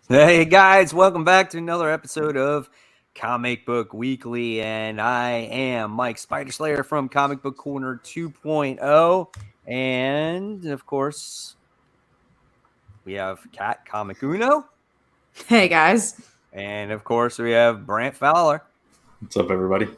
Hey guys, welcome back to another episode of Comic Book Weekly, and I am Mike Spider Slayer from Comic Book Corner 2.0, and of course we have Kat Comic Uno, Hey guys. and of course we have Brant Fowler. What's up, everybody?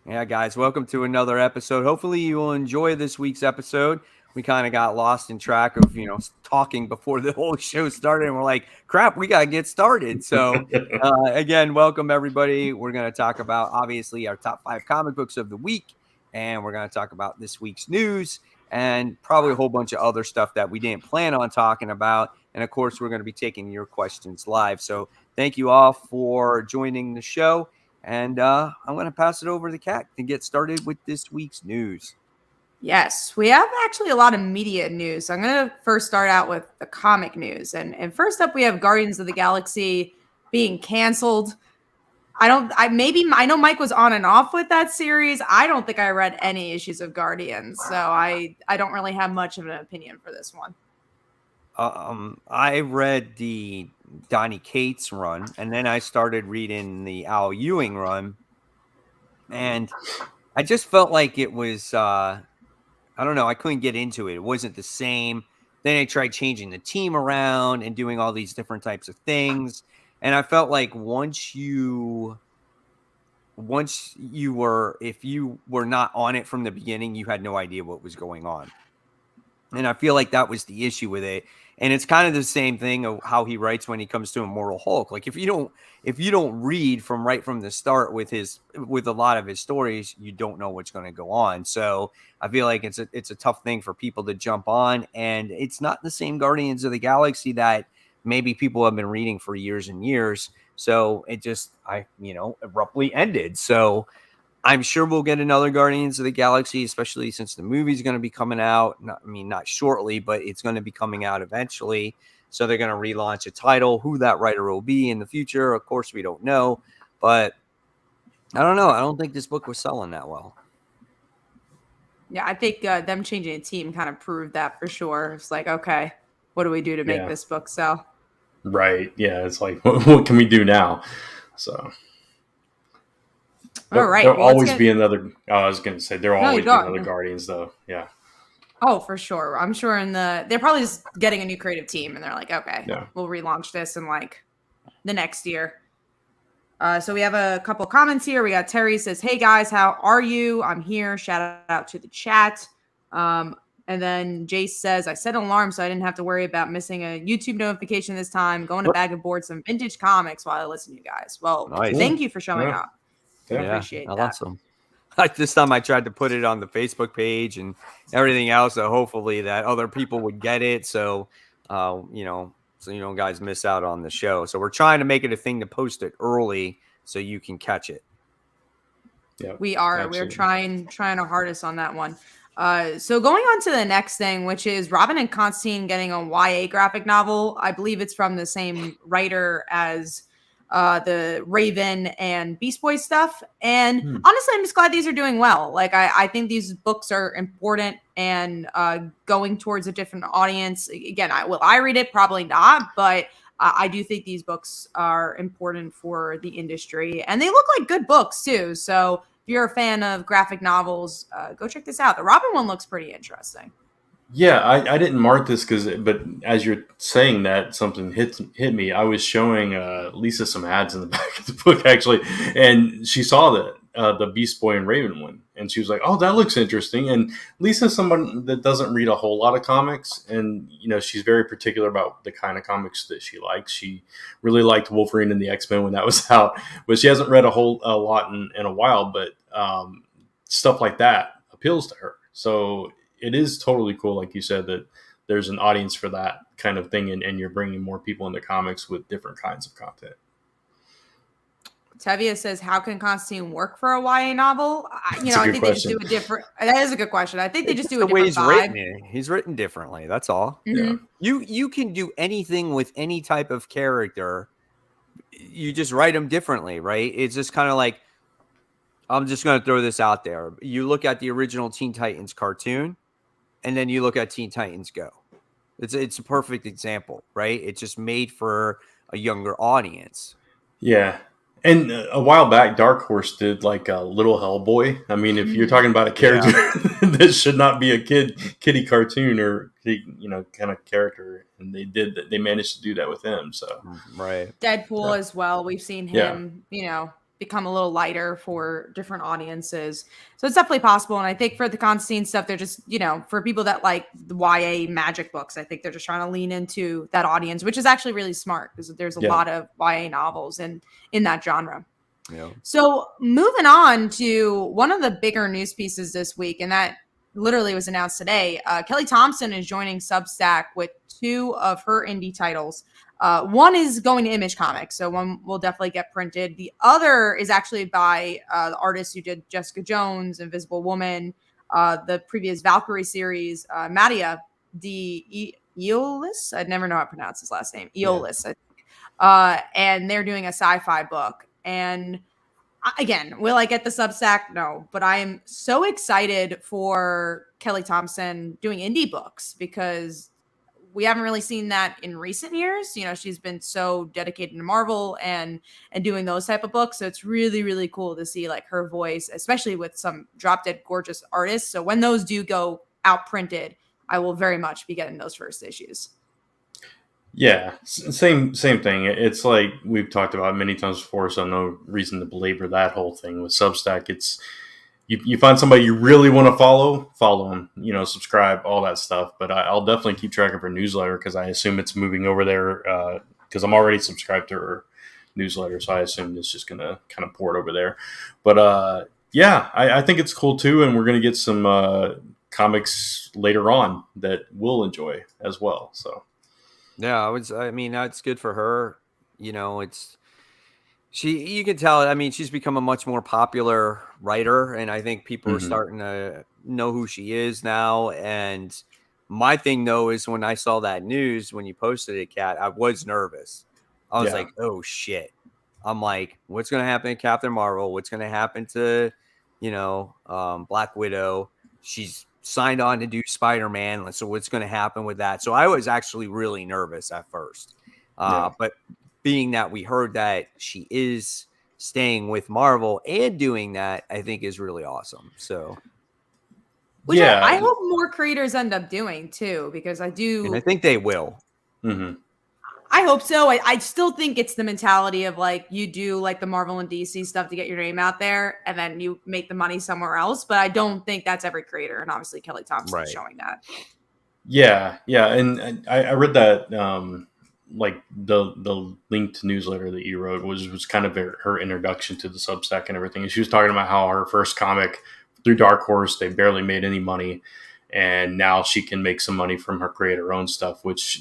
Yeah, guys, welcome to another episode. Hopefully you will enjoy this week's episode. We kind of got lost in track of, talking before the whole show started, and we're like, crap, we got to get started. So, again, welcome, everybody. We're going to talk about, obviously, our top 5 comic books of the week, and we're going to talk about this week's news and probably a whole bunch of other stuff that we didn't plan on talking about. And, of course, we're going to be taking your questions live. So thank you all for joining the show. And I'm going to pass it over to Kat to get started with this week's news. Yes, we have actually a lot of media news. So I'm going to first start out with the comic news. And first up, we have Guardians of the Galaxy being canceled. I know Mike was on and off with that series. I don't think I read any issues of Guardians. So I don't really have much of an opinion for this one. I read the Donny Cates run, and then I started reading the Al Ewing run, and I just felt like it was, I don't know, I couldn't get into it. It wasn't the same. Then I tried changing the team around and doing all these different types of things, and I felt like if you were not on it from the beginning, you had no idea what was going on. And I feel like that was the issue with it. And it's kind of the same thing of how he writes when he comes to Immortal Hulk. Like if you don't read from the start with a lot of his stories, you don't know what's going to go on. So I feel like it's a tough thing for people to jump on, and it's not the same Guardians of the Galaxy that maybe people have been reading for years and years. So it just abruptly ended. So I'm sure we'll get another Guardians of the Galaxy, especially since the movie's going to be coming out. Not shortly, but it's going to be coming out eventually. So they're going to relaunch a title. Who that writer will be in the future, of course, we don't know. But I don't know. I don't think this book was selling that well. Yeah, I think them changing a team kind of proved that for sure. It's like, okay, what do we do to make this book sell? Right. Yeah. It's like, what can we do now? So. All right. There'll always be another. I was going to say there'll always be another Guardians, though. Yeah. Oh, for sure. I'm sure they're probably just getting a new creative team, and they're like, okay, we'll relaunch this in like the next year. So we have a couple comments here. We got Terry says, "Hey guys, how are you? I'm here. Shout out to the chat." And then Jace says, "I set an alarm so I didn't have to worry about missing a YouTube notification this time. Going to bag and board some vintage comics while I listen to you guys." Well, nice. Thank you for showing up. I appreciate that. Awesome. This time I tried to put it on the Facebook page and everything else, so hopefully that other people would get it. So, so you don't guys miss out on the show. So we're trying to make it a thing to post it early so you can catch it. Yeah, we are. Absolutely. We're trying our hardest on that one. So going on to the next thing, which is Robin and Constantine getting a YA graphic novel. I believe it's from the same writer as the Raven and Beast Boy stuff. And honestly, I'm just glad these are doing well. Like, I think these books are important and going towards a different audience. Again, will I read it? Probably not. But I do think these books are important for the industry. And they look like good books, too. So if you're a fan of graphic novels, go check this out. The Robin one looks pretty interesting. Yeah, I didn't mark this but as you're saying that, something hit me. I was showing Lisa some ads in the back of the book, actually, and she saw the Beast Boy and Raven one, and she was like, "Oh, that looks interesting." And Lisa's someone that doesn't read a whole lot of comics, and she's very particular about the kind of comics that she likes. She really liked Wolverine and the X-Men when that was out, but she hasn't read a lot in a while. But stuff like that appeals to her. So it is totally cool, like you said, that there's an audience for that kind of thing, and you're bringing more people into comics with different kinds of content. Tevia says, "How can Constantine work for a YA novel?" I think they just do a different. That is a good question. I think they just do a different vibe. He's written differently. That's all. Mm-hmm. You can do anything with any type of character. You just write them differently, right? It's just kind of like, I'm just going to throw this out there. You look at the original Teen Titans cartoon, and then you look at Teen Titans Go. It's a perfect example, right? It's just made for a younger audience. Yeah. And a while back, Dark Horse did like a Little Hellboy. I mean, if you're talking about a character that should not be a kiddie cartoon or kind of character, and they managed to do that with him. So right, Deadpool as well. We've seen him, become a little lighter for different audiences. So it's definitely possible. And I think for the Constantine stuff, they're just, for people that like the YA magic books, I think they're just trying to lean into that audience, which is actually really smart because there's a lot of YA novels in that genre. Yeah. So moving on to one of the bigger news pieces this week, and that literally was announced today. Kelly Thompson is joining Substack with 2 of her indie titles. One is going to Image Comics, so one will definitely get printed. The other is actually by the artist who did Jessica Jones, Invisible Woman, the previous Valkyrie series, Mattia Eolis. I'd never know how to pronounce his last name. Eolis, I think. And they're doing a sci-fi book. And again, will I get the Substack? No, but I am so excited for Kelly Thompson doing indie books because we haven't really seen that in recent years. She's been so dedicated to Marvel and doing those type of books. So it's really, really cool to see like her voice, especially with some drop dead gorgeous artists. So when those do go out printed, I will very much be getting those first issues. Yeah, same thing. It's like we've talked about many times before, so no reason to belabor that whole thing with Substack. It's you find somebody you really want to follow them, subscribe, all that stuff. But I'll definitely keep track of her newsletter because I assume it's moving over there because I'm already subscribed to her newsletter, so I assume it's just gonna kind of pour it over there. But I think it's cool too, and we're gonna get some comics later on that we'll enjoy as well. So. Yeah, I mean, that's good for her. You can tell, I mean, she's become a much more popular writer, and I think people are starting to know who she is now. And my thing, though, is when I saw that news, when you posted it, Kat, I was nervous. I was like, oh, shit. I'm like, what's going to happen to Captain Marvel? What's going to happen to, Black Widow? She's signed on to do Spider-Man. So what's going to happen with that? So I was actually really nervous at first. But being that we heard that she is staying with Marvel and doing that, I think is really awesome. So which I hope more creators end up doing too, because I think they will. Mm-hmm. I hope so. I still think it's the mentality of like you do like the Marvel and DC stuff to get your name out there and then you make the money somewhere else. But I don't think that's every creator. And obviously Kelly Thompson is showing that. Yeah. And I read that like the linked newsletter that you wrote was kind of her introduction to the Substack and everything. And she was talking about how her first comic through Dark Horse, they barely made any money. And now she can make some money from her create her own stuff, which,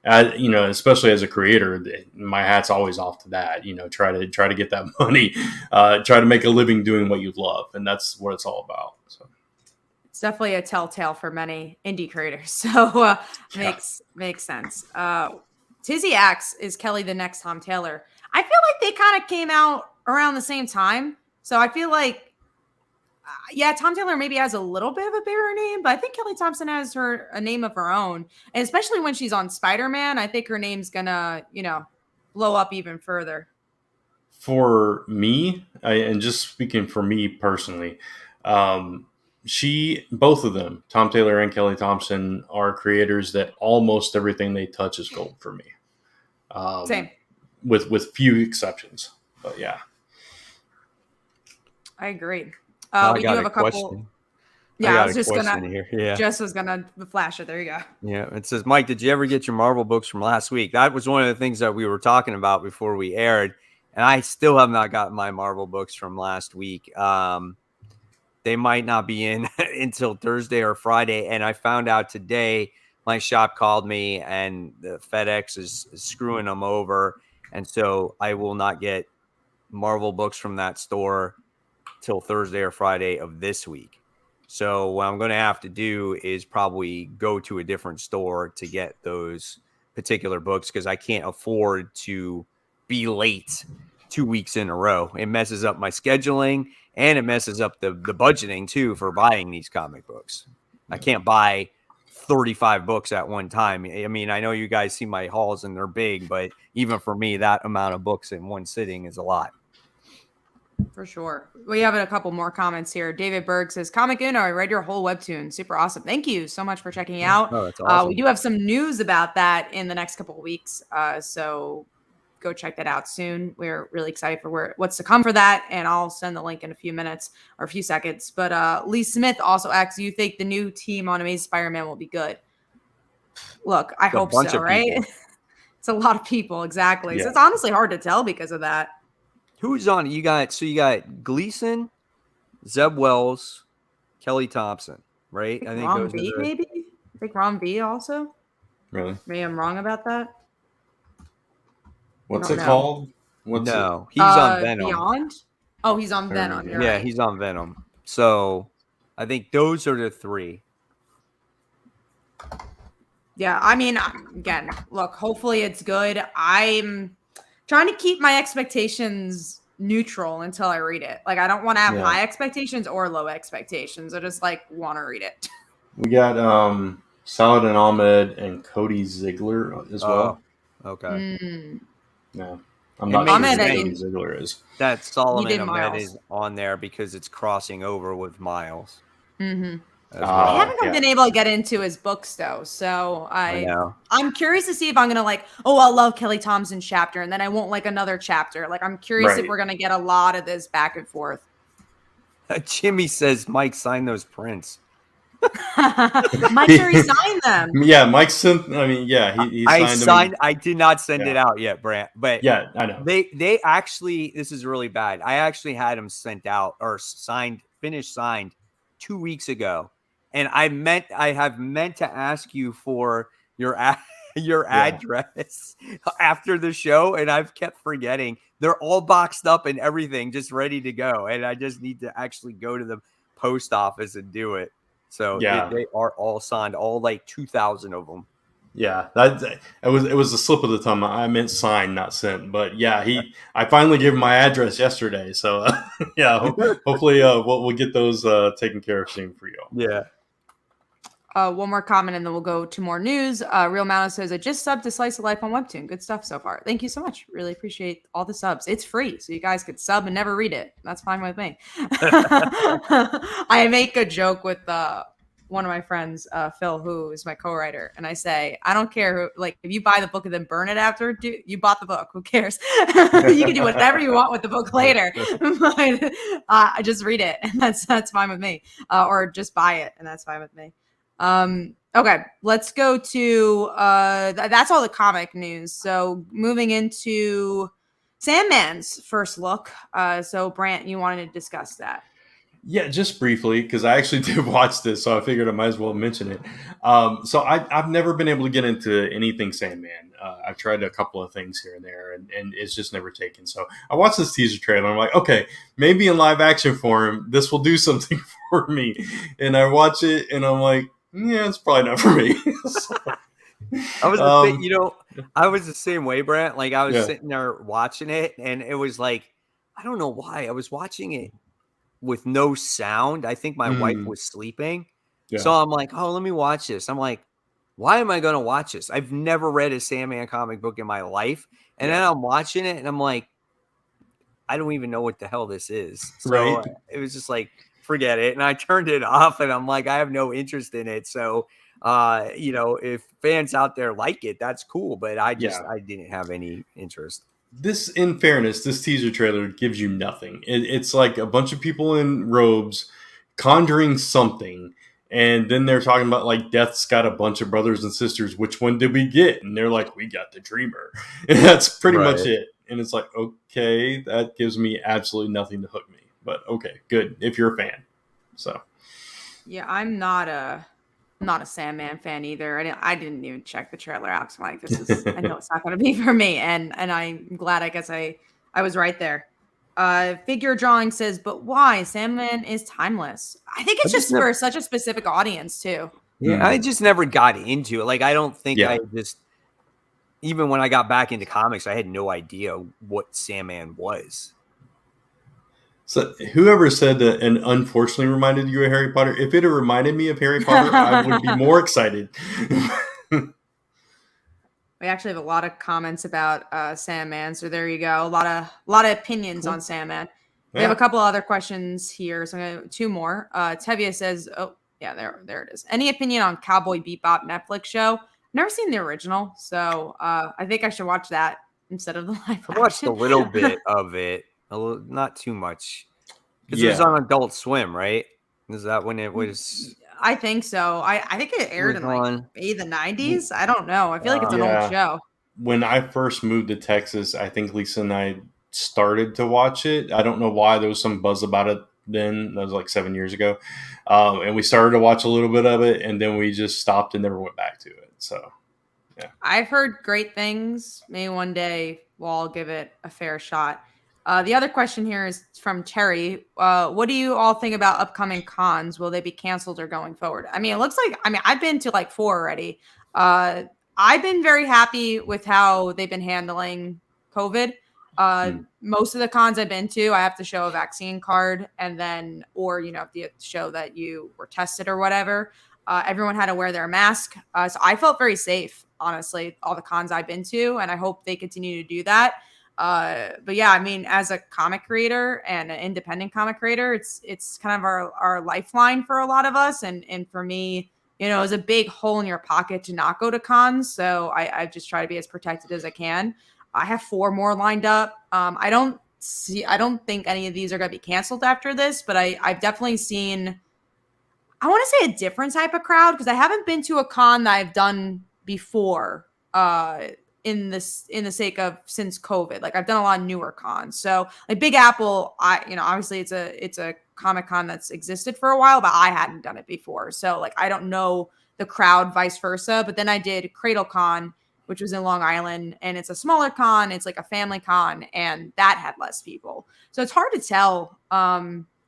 especially as a creator, my hat's always off to that. Try to get that money, try to make a living doing what you love, and that's what it's all about. So it's definitely a telltale for many indie creators. So makes sense. Tizzy Axe is Kelly the next Tom Taylor. I feel like they kind of came out around the same time, so I feel like. Tom Taylor maybe has a little bit of a bigger name, but I think Kelly Thompson has a name of her own. And especially when she's on Spider-Man, I think her name's gonna, blow up even further. For me, and just speaking for me personally, both of them, Tom Taylor and Kelly Thompson, are creators that almost everything they touch is gold for me. Same. With few exceptions, but yeah. I agree. We do have a couple. Question. Yeah, I was just Jess was gonna flash it. There you go. Yeah, it says, Mike, did you ever get your Marvel books from last week? That was one of the things that we were talking about before we aired, and I still have not gotten my Marvel books from last week. They might not be in until Thursday or Friday, and I found out today. My shop called me, and the FedEx is screwing them over, and so I will not get Marvel books from that store till Thursday or Friday of this week. So what I'm going to have to do is probably go to a different store to get those particular books because I can't afford to be late 2 weeks in a row. It messes up my scheduling and it messes up the budgeting too for buying these comic books. I can't buy 35 books at one time. I mean, I know you guys see my hauls and they're big, but even for me, that amount of books in one sitting is a lot. For sure. We have a couple more comments here. David Berg says, Comic Uno, I read your whole webtoon. Super awesome. Thank you so much for checking out. Oh, that's awesome. We do have some news about that in the next couple of weeks. So go check that out soon. We're really excited for what's to come for that. And I'll send the link in a few minutes or a few seconds. But Lee Smith also asks, do you think the new team on Amazing Spider-Man will be good? Look, I hope so, right? It's a lot of people. Exactly. Yeah. So it's honestly hard to tell because of that. Who's on? You got Gleason, Zeb Wells, Kelly Thompson, right? I think Ron V, maybe? I think Ron V also. Really? Maybe I'm wrong about that. What's it called? He's on Venom. Beyond? Oh, he's on Venom. Yeah, right. He's on Venom. So I think those are the three. Yeah, I mean, again, look, hopefully it's good. I'm trying to keep my expectations neutral until I read it. Like, I don't want to have high expectations or low expectations. I just want to read it. We got Saladin Ahmed and Cody Ziegler as well. Okay. No, I'm not sure who Cody Ziegler is. That Saladin Ahmed is on there because it's crossing over with Miles. Mm-hmm. I haven't been able to get into his books though, so I'm curious to see if I'm gonna I'll love Kelly Thompson's chapter, and then I won't like another chapter. I'm curious if we're gonna get a lot of this back and forth. Jimmy says Mike signed those prints. Mike already signed them. Yeah, Mike sent. I mean, he signed them. I did not send it out yet, Brant. But yeah, I know they actually. This is really bad. I actually had them sent out or finished signed 2 weeks ago. And I have meant to ask you for your address after the show, and I've kept forgetting. They're all boxed up and everything, just ready to go, and I just need to actually go to the post office and do it. So they are all signed, all 2,000 of them. Yeah, it was a slip of the tongue. I meant signed, not sent. But I finally gave him my address yesterday. So hopefully we'll get those taken care of soon for you all. Yeah. One more comment and then we'll go to more news. Real Mano says, I just subbed to Slice of Life on Webtoon. Good stuff so far. Thank you so much. Really appreciate all the subs. It's free, so you guys could sub and never read it. That's fine with me. I make a joke with one of my friends, Phil, who is my co-writer, and I say, I don't care who, if you buy the book and then burn it after, you bought the book. Who cares? You can do whatever you want with the book later. But I just read it, and that's fine with me. Or just buy it, and that's fine with me. Okay, let's go to that's all the comic news. So moving into Sandman's first look. So Brant, you wanted to discuss that. Yeah, just briefly, because I actually did watch this, so I figured I might as well mention it. So I've never been able to get into anything Sandman. I've tried a couple of things here and there, and it's just never taken. So I watched this teaser trailer, and I'm like, okay, maybe in live action form, this will do something for me. And I watch it, and I'm like, yeah, it's probably not for me. I was I was the same way, Brant. I was sitting there watching it, and it was I don't know why. I was watching it with no sound. I think my wife was sleeping. Yeah. So I'm like, oh, let me watch this. I'm like, why am I going to watch this? I've never read a Sandman comic book in my life. And then I'm watching it, and I'm like, I don't even know what the hell this is. So it was just forget it. And I turned it off, and I'm like, I have no interest in it. So, if fans out there like it, that's cool. But I didn't have any interest. This, in fairness, this teaser trailer gives you nothing. It's like a bunch of people in robes conjuring something. And then they're talking about Death's got a bunch of brothers and sisters. Which one did we get? And they're like, we got the Dreamer. And that's pretty much it. And it's like, okay, that gives me absolutely nothing to hook me. But okay, good if you're a fan. So, yeah, I'm not a Sandman fan either. I didn't even check the trailer out. So I'm like, I know it's not going to be for me. And I'm glad. I guess I was right there. Figure Drawing says, but why? Sandman is timeless. I think it's just for such a specific audience too. Yeah, I just never got into it. I don't think I just. Even when I got back into comics, I had no idea what Sandman was. So whoever said that and unfortunately reminded you of Harry Potter, if it had reminded me of Harry Potter, I would be more excited. We actually have a lot of comments about Sandman, so there you go. A lot of opinions Cool. on Sandman. We have a couple other questions here, so I'm gonna two more. Tevia says, "Oh, yeah, there it is. Any opinion on Cowboy Bebop Netflix show? Never seen the original, so I think I should watch that instead of the live action." I watched a little bit of it, not too much, because it was Yeah. on Adult Swim, right? Is that when it was? I think so. I think it aired in like maybe the 90s. I don't know. I feel like it's an old show. When I first moved to Texas, I think Lisa and I started to watch it. I don't know why there was some buzz about it then. That was like 7 years ago. And we started to watch a little bit of it, and then we just stopped and never went back to it. So, yeah. I've heard great things. Maybe one day we'll all give it a fair shot. The other question here is from Terry. What do you all think about upcoming cons? Will they be canceled or going forward? I mean, it looks like, I've been to like 4 already. I've been very happy with how they've been handling COVID. Most of the cons I've been to, I have to show a vaccine card and then, or, you have to show that you were tested or whatever. Everyone had to wear their mask. So I felt very safe, honestly, all the cons I've been to, and I hope they continue to do that. But yeah, I mean, as a comic creator and an independent comic creator, it's kind of our lifeline for a lot of us. And for me, it was a big hole in your pocket to not go to cons. So I just try to be as protected as I can. I have 4 more lined up. I don't think any of these are going to be canceled after this, but I've definitely seen, I want to say, a different type of crowd, because I haven't been to a con that I've done before, in the sake of since COVID. Like, I've done a lot of newer cons. So like Big Apple, obviously it's a Comic-Con that's existed for a while, but I hadn't done it before. So like, I don't know the crowd, vice versa. But then I did CradleCon, which was in Long Island, and it's a smaller con. It's like a family con, and that had less people. So it's hard to tell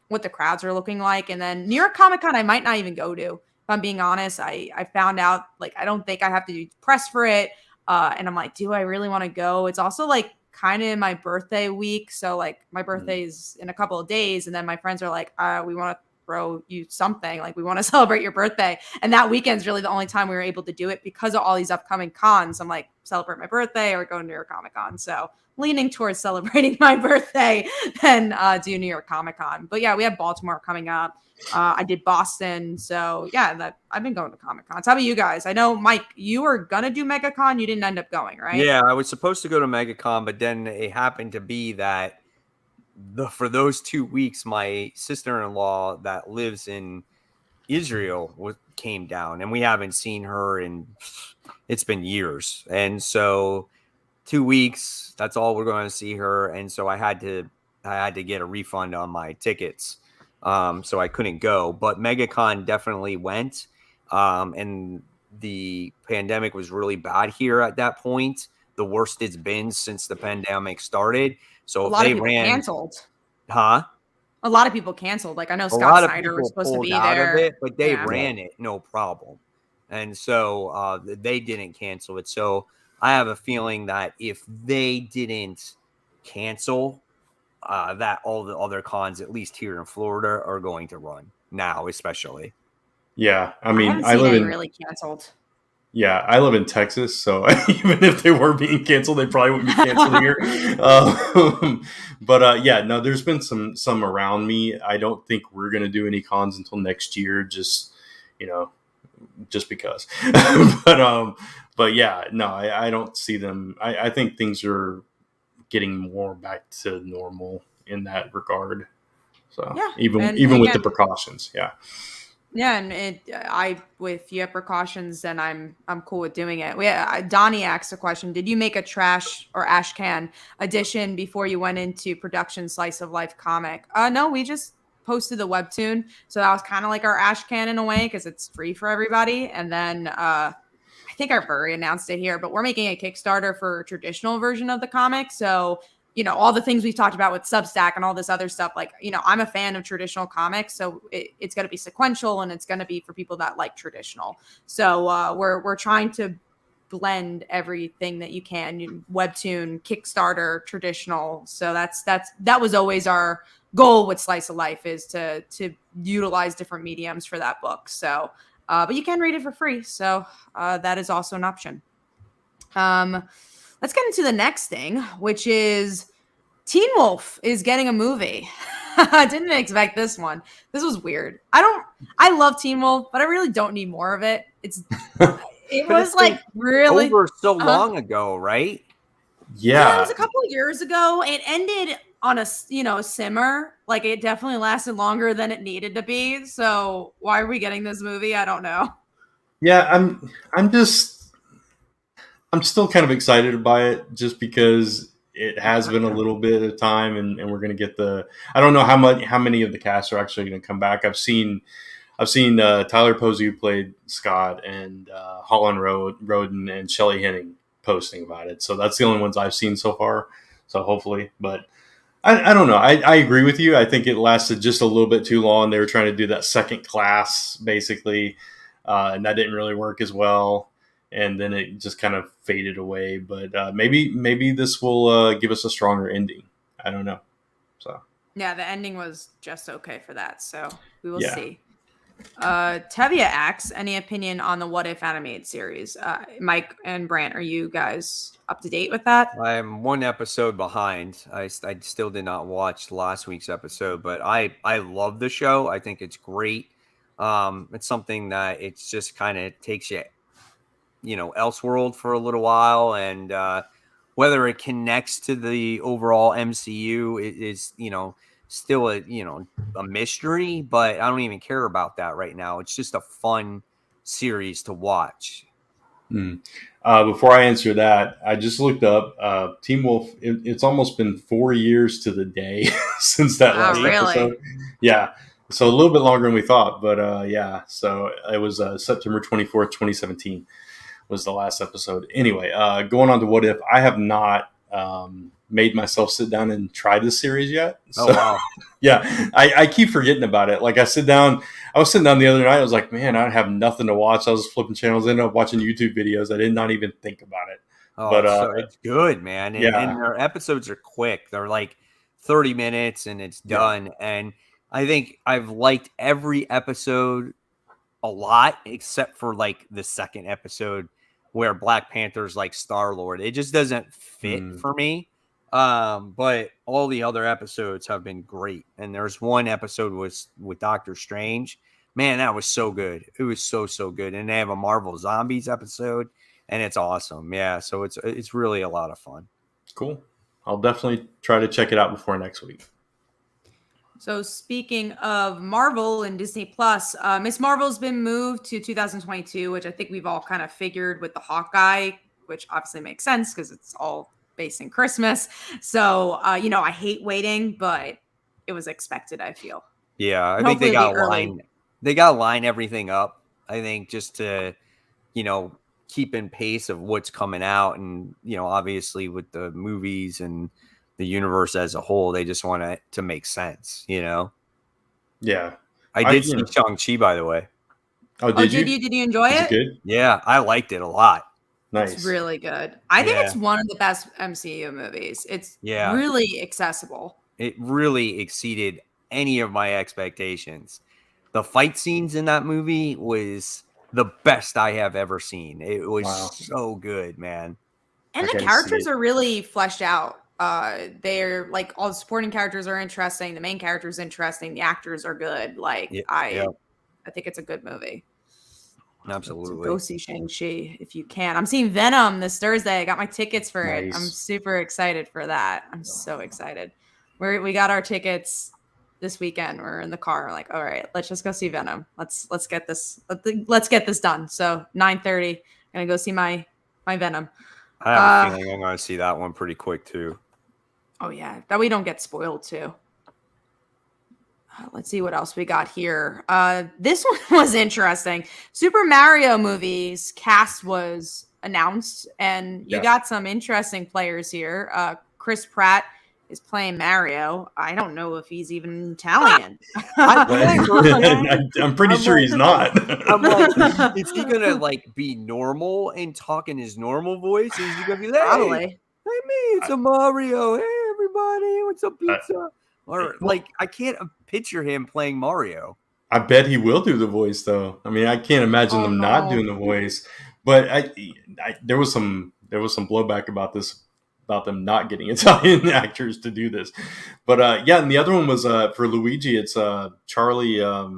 what the crowds are looking like. And then New York Comic Con, I might not even go to. If I'm being honest, I found out, like, I don't think I have to do press for it. And I'm like, do I really want to go? It's also like kind of in my birthday week. So like my birthday is in a couple of days. And then my friends are like, we want to throw you something. Like, we want to celebrate your birthday. And that weekend's really the only time we were able to do it because of all these upcoming cons. I'm like, celebrate my birthday or go to New York Comic Con. So leaning towards celebrating my birthday than do New York Comic Con. But yeah, we have Baltimore coming up. I did Boston. So yeah, I've been going to Comic Cons. How about you guys? I know, Mike, you were going to do MegaCon. You didn't end up going, right? Yeah, I was supposed to go to MegaCon, but then it happened to be that for those 2 weeks, my sister-in-law that lives in Israel came down, and we haven't seen her it's been years. And so 2 weeks, that's all we're going to see her. And so I had to get a refund on my tickets. So I couldn't go, but MegaCon definitely went. And the pandemic was really bad here at that point. The worst it's been since the pandemic started. So a lot of people canceled. Huh? A lot of people canceled. Like, I know Scott Snyder was supposed to be there, but they ran it no problem. And so they didn't cancel it. So I have a feeling that if they didn't cancel, that all the other cons, at least here in Florida, are going to run now, especially. Yeah, I mean, I live in really canceled. Yeah, I live in Texas, so even if they were being canceled, they probably wouldn't be canceled here. But yeah, no, there's been some around me. I don't think we're gonna do any cons until next year, just because. But yeah, no, I don't see them. I think things are getting more back to normal in that regard. So yeah, even with the precautions, yeah. Yeah, and if you have precautions, then I'm cool with doing it. Donnie asked a question: did you make a trash or ash can edition before you went into production slice of life comic? No, we just posted the webtoon, so that was kind of like our ash can in a way, because it's free for everybody. And then I think I've already announced it here, but we're making a Kickstarter for a traditional version of the comic. So all the things we've talked about with Substack and all this other stuff, like, I'm a fan of traditional comics, so it's going to be sequential, and it's going to be for people that like traditional. So we're trying to blend everything that you can, webtoon, Kickstarter, traditional. So that was always our goal with Slice of Life is to utilize different mediums for that book. So, but you can read it for free. So that is also an option. Let's get into the next thing, which is Teen Wolf is getting a movie. I didn't expect this one. This was weird. I love Teen Wolf, but I really don't need more of it. It was like really over so long ago, right? Yeah. It was a couple of years ago. It ended on a simmer. Like, it definitely lasted longer than it needed to be. So why are we getting this movie? I don't know. Yeah, I'm still kind of excited by it just because it has been a little bit of time, and we're going to get I don't know how many of the cast are actually going to come back. I've seen Tyler Posey, who played Scott, and Holland Roden and Shelley Henning posting about it. So that's the only ones I've seen so far. So hopefully, but I don't know. I agree with you. I think it lasted just a little bit too long. They were trying to do that second class basically, and that didn't really work as well. And then it just kind of faded away. But maybe this will give us a stronger ending. I don't know. So yeah, the ending was just okay for that. So we will see. Tevia asks, any opinion on the What If animated series? Mike and Brant, are you guys up to date with that? I'm one episode behind. I still did not watch last week's episode, but I love the show. I think it's great. It's something that it's just kind of takes you, Elseworld for a little while, and whether it connects to the overall MCU is still a mystery, but I don't even care about that right now. It's just a fun series to watch. Before I answer that, I just looked up Teen Wolf. It's almost been 4 years to the day since that last episode. Yeah, so a little bit longer than we thought, but yeah. So it was September 24th, 2017 was the last episode. Anyway, going on to What If, I have not made myself sit down and try this series yet. So, oh wow! Yeah, I keep forgetting about it. Like I was sitting down the other night. I was like, man, I have nothing to watch. I was flipping channels, ended up watching YouTube videos. I did not even think about it. Oh, but so it's good, man. And, and their episodes are quick. They're like 30 minutes and it's done. Yeah. And I think I've liked every episode a lot, except for like the second episode where Black Panther's like Star-Lord. It just doesn't fit for me. But all the other episodes have been great. And there's one episode with Doctor Strange. Man, that was so good. It was so good. And they have a Marvel Zombies episode, and it's awesome. Yeah, so it's really a lot of fun. Cool. I'll definitely try to check it out before next week. So speaking of Marvel and Disney Plus, Miss Marvel's been moved to 2022, which I think we've all kind of figured with the Hawkeye, which obviously makes sense because it's all based in Christmas. So, I hate waiting, but it was expected, I feel. Yeah, I think they got to line everything up, I think, just to, keep in pace of what's coming out. And, obviously with the movies and the universe as a whole, they just want it to make sense, Yeah. I did see Shang-Chi, by the way. Oh, did you? Did you enjoy it? Good? Yeah, I liked it a lot. Nice. It's really good. I think it's one of the best MCU movies. It's really accessible. It really exceeded any of my expectations. The fight scenes in that movie was the best I have ever seen. It was so good, man. And the characters are really fleshed out. They're like, all the supporting characters are interesting. The main character is interesting. The actors are good. Like, I think it's a good movie. Absolutely. So go see Shang-Chi if you can. I'm seeing Venom this Thursday. I got my tickets for it. I'm super excited for that. I'm so excited. We got our tickets this weekend. We're in the car. We're like, all right, let's just go see Venom. Let's get this. Let's get this done. So 9:30, I'm gonna go see my Venom. I have a feeling I'm gonna see that one pretty quick too. Oh yeah, that we don't get spoiled too. Let's see what else we got here. This one was interesting. Super Mario movies cast was announced, and you got some interesting players here. Chris Pratt is playing Mario. I don't know if he's even Italian. I'm pretty sure he's not. I'm like, is he gonna like be normal and talk in his normal voice? Is he gonna be like, probably? Hey, me, it's a Mario. Hey, everybody, what's up, pizza? Or like, I can't picture him playing Mario. I bet he will do the voice, though. I mean, I can't imagine them not doing the voice. But there was some blowback about this, about them not getting Italian actors to do this. But yeah, and the other one was for Luigi. It's Charlie. I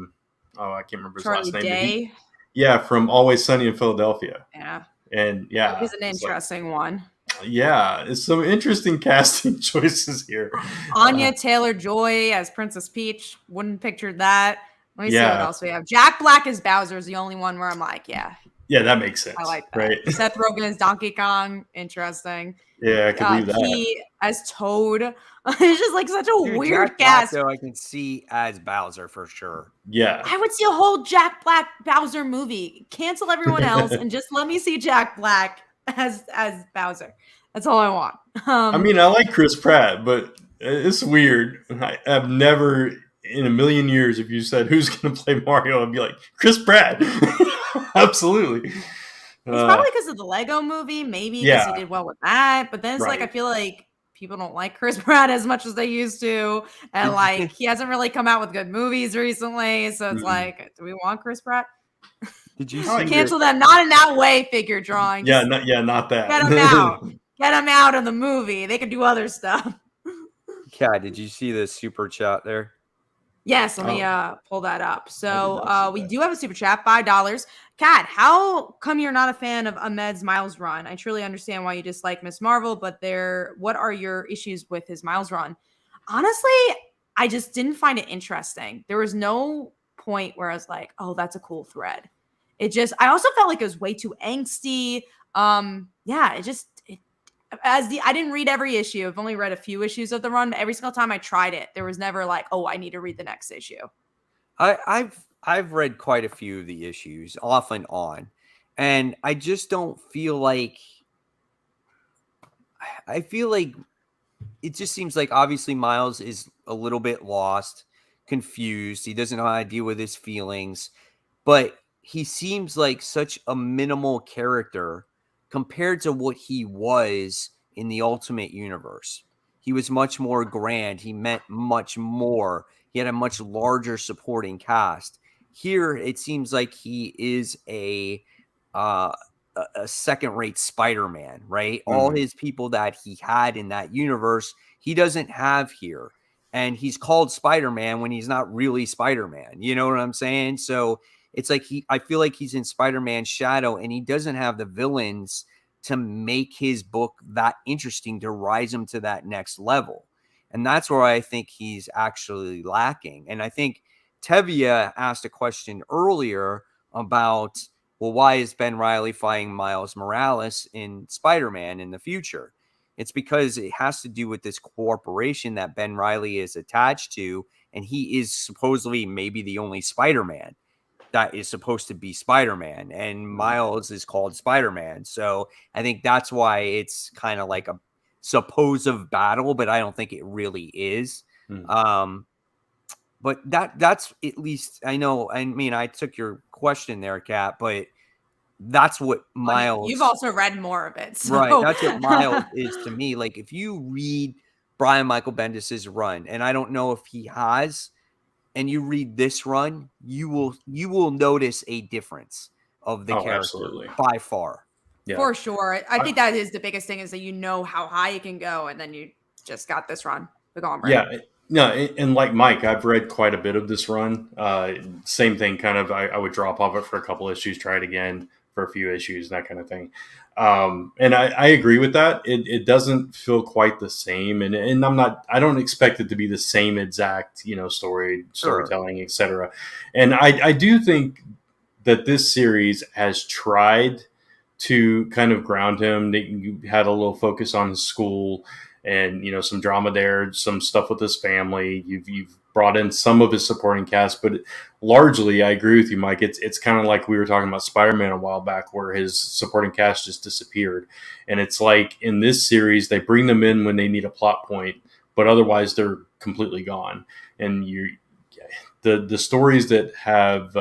can't remember his Charlie last name. Day. Yeah, from Always Sunny in Philadelphia. Yeah. And yeah, he's an interesting one. Yeah, it's some interesting casting choices here. Anya Taylor-Joy as Princess Peach. Wouldn't picture that. Let me see what else we have. Jack Black as Bowser is the only one where I'm like, yeah. Yeah, that makes sense. I like that. Right? Seth Rogen as Donkey Kong. Interesting. Yeah, I can believe that. Key as Toad. It's just like such a weird Jack cast. Black, though, I can see as Bowser for sure. Yeah. I would see a whole Jack Black Bowser movie. Cancel everyone else and just let me see Jack Black as Bowser. That's all I want. I mean, I like Chris Pratt, but it's weird. I've never in a million years, if you said who's going to play Mario, I'd be like, Chris Pratt. Absolutely. It's probably because of the Lego movie, maybe because he did well with that. But then it's like, I feel like people don't like Chris Pratt as much as they used to. And like, he hasn't really come out with good movies recently. So it's like, do we want Chris Pratt? Did you see cancel them? Not in that way, figure drawing. Yeah, not that. Get him out. Get him out of the movie. They can do other stuff. Yeah, did you see the super chat there? Yes, let me pull that up. So we do have a super chat, $5. Kat, how come you're not a fan of Ahmed's Miles run? I truly understand why you dislike Miss Marvel, but what are your issues with his Miles run? Honestly, I just didn't find it interesting. There was no point where I was like, oh, that's a cool thread. I also felt like it was way too angsty. I didn't read every issue. I've only read a few issues of the run, but every single time I tried it, there was never like, oh, I need to read the next issue. I've read quite a few of the issues off and on, and I just don't feel like it just seems like obviously Miles is a little bit lost, confused. He doesn't know how to deal with his feelings, but he seems like such a minimal character compared to what he was in the Ultimate Universe. He was much more grand. He meant much more. He had a much larger supporting cast. Here, it seems like he is a second-rate Spider-Man, right? Mm-hmm. All his people that he had in that universe, he doesn't have here. And he's called Spider-Man when he's not really Spider-Man. You know what I'm saying? So it's like I feel like he's in Spider-Man's shadow, and he doesn't have the villains to make his book that interesting to rise him to that next level. And that's where I think he's actually lacking. And I think Tevia asked a question earlier about, well, why is Ben Reilly fighting Miles Morales in Spider-Man in the future? It's because it has to do with this corporation that Ben Reilly is attached to, and he is supposedly maybe the only Spider-Man that is supposed to be Spider-Man, and Miles is called Spider-Man. So I think that's why it's kind of like a supposed battle, but I don't think it really is. But that's at least, I know, I mean, I took your question there, Kat, but that's what Miles... You've also read more of it. So. Right, that's what Miles is to me. Like, if you read Brian Michael Bendis' run, and I don't know if he has, and you read this run, you will notice a difference of the character absolutely. By far. Yeah. For sure. I think that is the biggest thing, is that you know how high it can go, and then you just got this run. Yeah. No, and like Mike, I've read quite a bit of this run. Same thing, kind of, I would drop off it for a couple issues, try it again for a few issues, that kind of thing. And I agree with that. It doesn't feel quite the same, and I don't expect it to be the same exact, storytelling, etc. And I do think that this series has tried to kind of ground him. You had a little focus on his school, and some drama there, some stuff with his family. You've brought in some of his supporting cast, but largely, I agree with you, Mike. It's kind of like we were talking about Spider-Man a while back, where his supporting cast just disappeared. And it's like in this series, they bring them in when they need a plot point, but otherwise they're completely gone. And the stories that have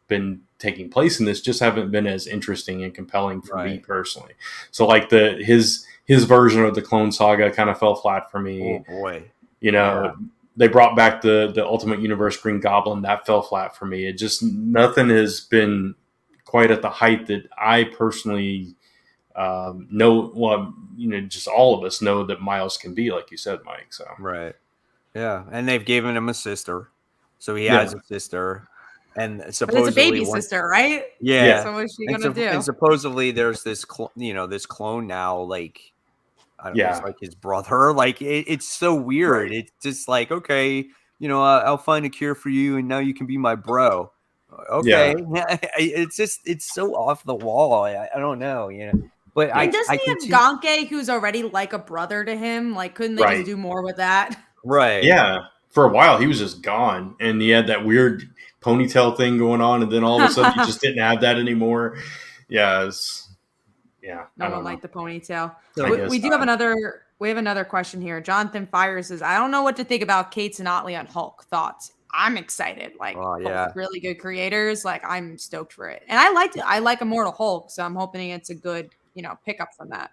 been taking place in this just haven't been as interesting and compelling for me personally. So like his version of the Clone Saga kind of fell flat for me. Oh boy. they brought back the Ultimate Universe Green Goblin. That fell flat for me. It just, nothing has been quite at the height that I personally know. Well, just all of us know that Miles can be, like you said, Mike. So right, yeah, and they've given him a sister, so he has a sister, and But it's a supposedly baby sister, right? yeah. So what's she And, gonna do? and supposedly there's this this clone now, like I don't know, it's like his brother. Like it's so weird. Right. It's just like, okay, I'll find a cure for you, and now you can be my bro. Okay, it's so off the wall. I don't know, but And doesn't I he have continue. Gonke, who's already like a brother to him? Like, couldn't they just do more with that? Right. Yeah. For a while, he was just gone, and he had that weird ponytail thing going on, and then all of a sudden, he just didn't have that anymore. Yeah. No one liked the ponytail. So we do have another. We have another question here. Jonathan Fires says, "I don't know what to think about Cates and Otley on Hulk. Thoughts? I'm excited. Like, both really good creators. Like, I'm stoked for it, and I like Immortal Hulk, so I'm hoping it's a good pickup from that.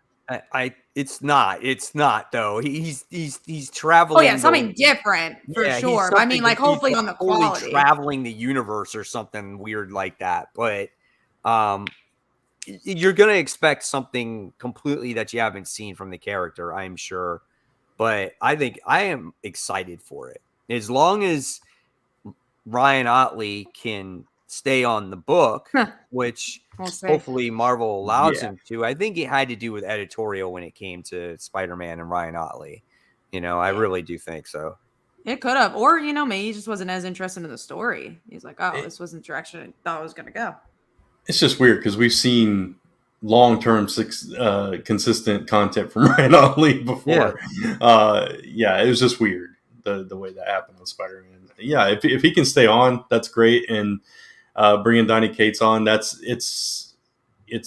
It's not though. He's traveling. Oh yeah, something different for sure. But I mean, like, hopefully on the quality, traveling the universe or something weird like that. But you're gonna expect something completely that you haven't seen from the character, I'm sure. But I think I am excited for it as long as Ryan Otley can stay on the book, which hopefully Marvel allows him to. I think it had to do with editorial when it came to Spider-Man and Ryan Otley. I really do think so. It could have, or maybe he just wasn't as interested in the story. He's like, oh, this wasn't the direction I thought it was gonna go. It's just weird because we've seen long-term consistent content from Ryan Otley before. It was just weird the way that happened with Spider-Man. Yeah, if he can stay on, that's great, and bringing Donny Cates on, it's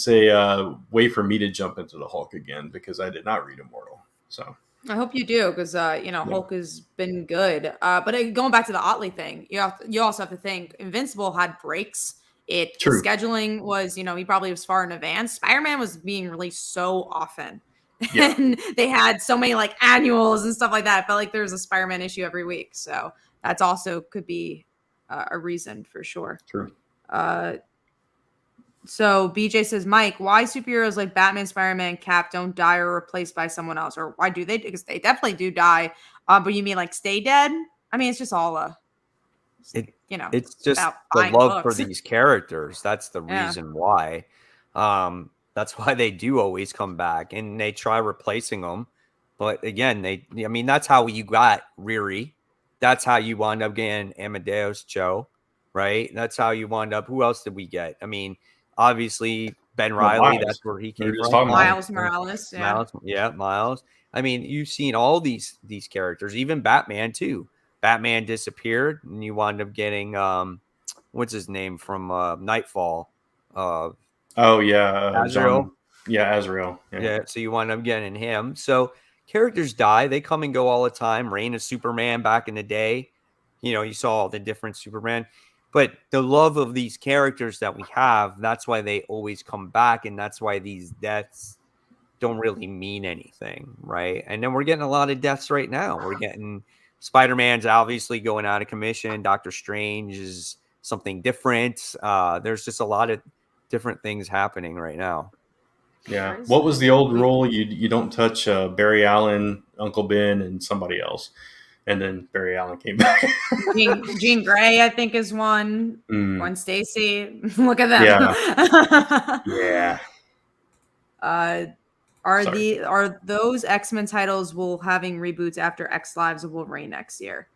a way for me to jump into the Hulk again because I did not read Immortal. So I hope you do because Hulk has been good. But going back to the Otley thing, you also have to think Invincible had breaks. The scheduling was, he probably was far in advance. Spider-Man was being released so often. Yeah. And they had so many like annuals and stuff like that. I felt like there was a Spider-Man issue every week. So that's also could be a reason for sure. True. So BJ says, Mike, why superheroes like Batman, Spider-Man, Cap don't die or replaced by someone else? Or why do they? Because they definitely do die. But you mean like stay dead? I mean, it's just all it's just the love for these characters. That's the reason why. That's why they do always come back and they try replacing them. But again, that's how you got Riri. That's how you wound up getting Amadeus Cho, right? That's how you wound up. Who else did we get? I mean, obviously Ben Reilly. That's where he came from. Miles Morales. Miles. I mean, you've seen all these characters, even Batman too. Batman disappeared, and you wound up getting what's his name from Nightfall? Azrael. Azrael. Yeah, so you wind up getting him. So characters die; they come and go all the time. Reign of Superman back in the day, you saw all the different Superman. But the love of these characters that we have—that's why they always come back, and that's why these deaths don't really mean anything, right? And then we're getting a lot of deaths right now. We're getting Spider-Man's obviously going out of commission. Doctor Strange is something different. There's just a lot of different things happening right now. Yeah. What was the old rule? You don't touch Barry Allen, Uncle Ben, and somebody else. And then Barry Allen came back. Jean Grey, I think, is one. Gwen Stacy. Look at that. Yeah. Are those X-Men titles having reboots after X Lives of Wolverine next year?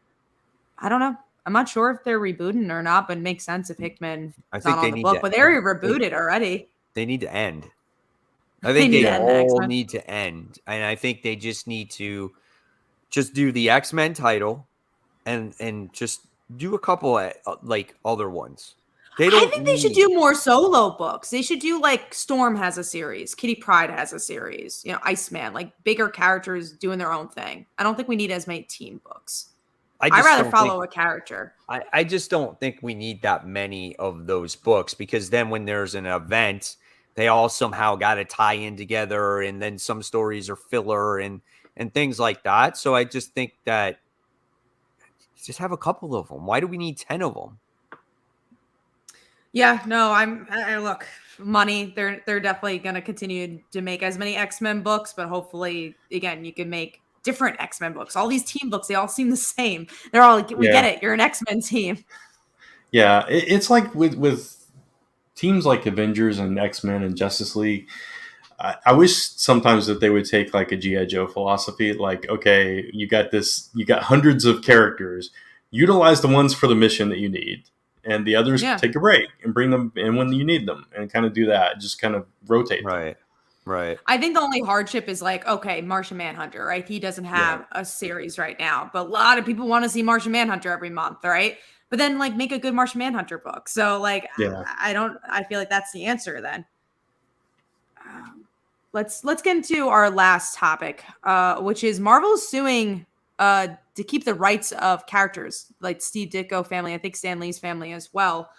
I don't know. I'm not sure if they're rebooting or not, but it makes sense if Hickman is not on the book. But they're rebooted already. They need to end. I think they all need to end. And I think they just need to just do the X-Men title and just do a couple of, like other ones. I think they should do more solo books. They should do like Storm has a series, Kitty Pryde has a series, Iceman, like bigger characters doing their own thing. I don't think we need as many team books. I'd rather follow a character. I just don't think we need that many of those books because then when there's an event, they all somehow got to tie in together, and then some stories are filler and things like that. So I just think that Just have a couple of them. Why do we need 10 of them? Yeah, no, I look, money. They're definitely going to continue to make as many X-Men books, but hopefully, again, you can make different X-Men books. All these team books, they all seem the same. They're all like, we get it. You're an X-Men team. Yeah, it's like with teams like Avengers and X-Men and Justice League. I wish sometimes that they would take like a G.I. Joe philosophy, like, okay, you got hundreds of characters, utilize the ones for the mission that you need, and the others take a break and bring them in when you need them, and kind of do that, just kind of rotate them. Right. I think the only hardship is like, okay, Martian Manhunter, right? He doesn't have a series right now, but a lot of people want to see Martian Manhunter every month, right? But then like make a good Martian Manhunter book. So like, I feel like that's the answer then. Let's get into our last topic, which is Marvel suing to keep the rights of characters like Steve Ditko family, I think Stan Lee's family as well,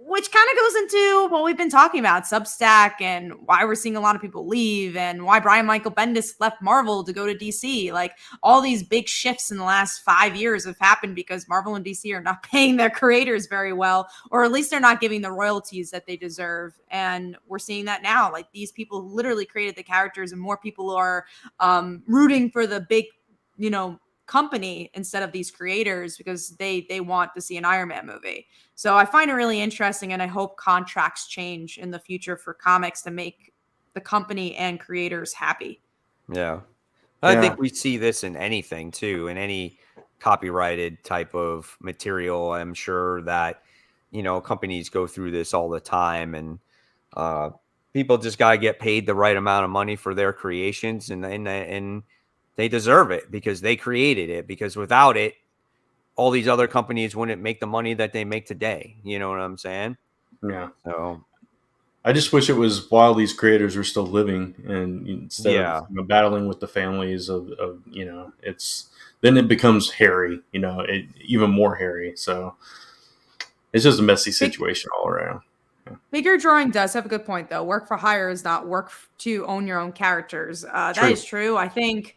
which kind of goes into what we've been talking about, Substack, and why we're seeing a lot of people leave, and why Brian Michael Bendis left Marvel to go to DC. Like all these big shifts in the last 5 years have happened because Marvel and DC are not paying their creators very well, or at least they're not giving the royalties that they deserve. And we're seeing that now. Like these people who literally created the characters, and more people are rooting for the big, company instead of these creators because they want to see an Iron Man movie. So I find it really interesting, and I hope contracts change in the future for comics to make the company and creators happy. Yeah. I think we see this in anything too, in any copyrighted type of material. I'm sure that, companies go through this all the time, and people just got to get paid the right amount of money for their creations, and they deserve it because they created it, because without it, all these other companies wouldn't make the money that they make today. You know what I'm saying? Yeah. So I just wish it was while these creators were still living, and instead of battling with the families of it's then it becomes hairy, even more hairy. So it's just a messy situation all around. Figure drawing does have a good point, though. Work for hire is not work to own your own characters. That is true. I think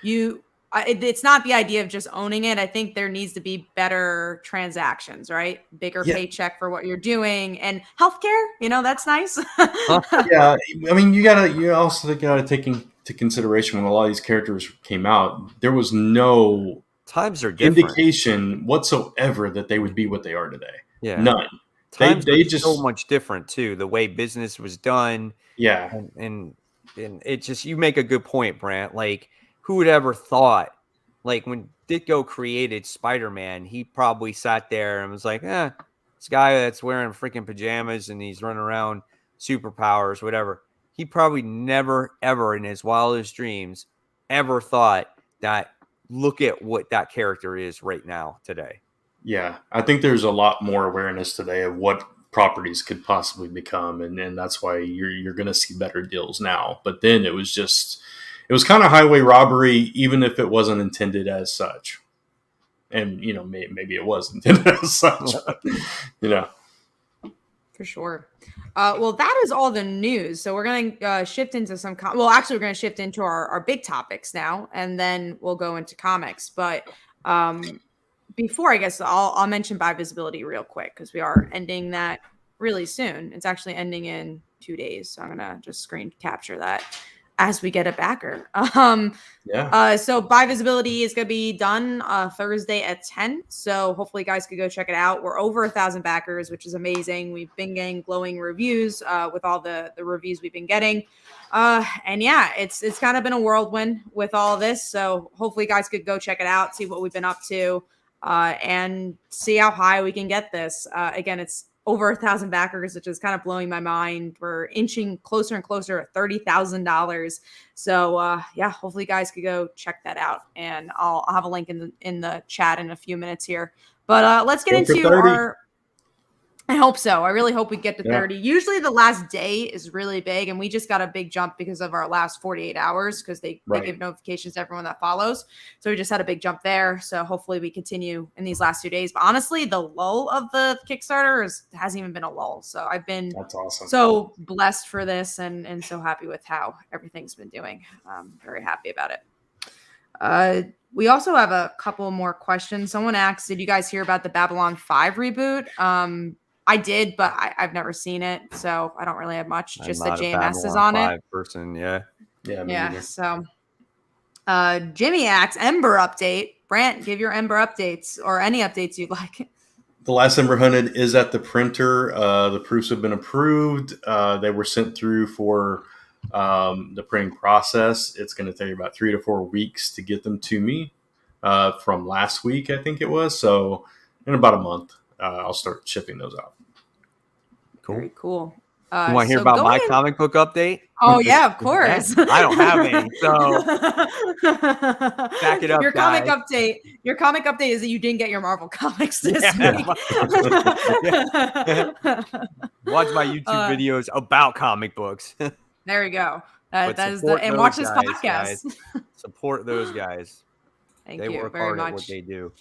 it's not the idea of just owning it. I think there needs to be better transactions, right? Bigger paycheck for what you're doing, and healthcare. That's nice. Yeah, I mean, you also got to take into consideration when a lot of these characters came out, there was no times are different indication whatsoever that they would be what they are today. Yeah, none. Times they just so much different too. The way business was done. Yeah, and it just, you make a good point, Brant. Like, who would ever thought, like when Ditko created Spider-Man, he probably sat there and was like, this guy that's wearing freaking pajamas and he's running around, superpowers, whatever. He probably never, ever in his wildest dreams ever thought that, look at what that character is right now today. Yeah, I think there's a lot more awareness today of what properties could possibly become, and that's why you're going to see better deals now. But then it was kind of highway robbery, even if it wasn't intended as such. And maybe it was intended as such. For sure. Well, that is all the news. So we're going to shift into we're going to shift into our big topics now, and then we'll go into comics. But before, I guess I'll mention By Visibility real quick, because we are ending that really soon. It's actually ending in 2 days. So I'm going to just screen capture that as we get a backer. So By Visibility is going to be done Thursday at 10. So hopefully guys could go check it out. We're over 1,000 backers, which is amazing. We've been getting glowing reviews with all the reviews we've been getting. And yeah, it's kind of been a whirlwind with all of this. So hopefully guys could go check it out, see what we've been up to, and see how high we can get this. Again, it's over 1,000 backers, which is kind of blowing my mind. We're inching closer and closer at $30,000. So hopefully you guys could go check that out, and I'll have a link in the chat in a few minutes here. But let's get into our. I hope so. I really hope we get to 30. Usually the last day is really big, and we just got a big jump because of our last 48 hours, because they give notifications to everyone that follows. So we just had a big jump there. So hopefully we continue in these last 2 days. But honestly, the lull of the Kickstarter hasn't even been a lull. So I've been so blessed for this, and so happy with how everything's been doing. I'm very happy about it. We also have a couple more questions. Someone asked, did you guys hear about the Babylon 5 reboot? I did, but I've never seen it, so I don't really have much. I'm Just that not a JMS is Babylon on 5 it. person. Yeah. Yeah, me Yeah. either. So, Jimmy asks, Ember update. Brant, give your Ember updates or any updates you'd like. The last Ember Hunted is at the printer. The proofs have been approved. They were sent through for the printing process. It's going to take about 3 to 4 weeks to get them to me from last week, I think it was. So in about a month, I'll start shipping those out. Cool. Very cool. You want to hear about my comic book update? Oh yeah, of course. Yeah, I don't have any, so back it up, your guys. Your comic update is that you didn't get your Marvel comics this week. Watch my YouTube videos about comic books. There you go. But That is support and those watch this guys, podcast. guys. Support those guys. Thank They you work very hard much. at what they do.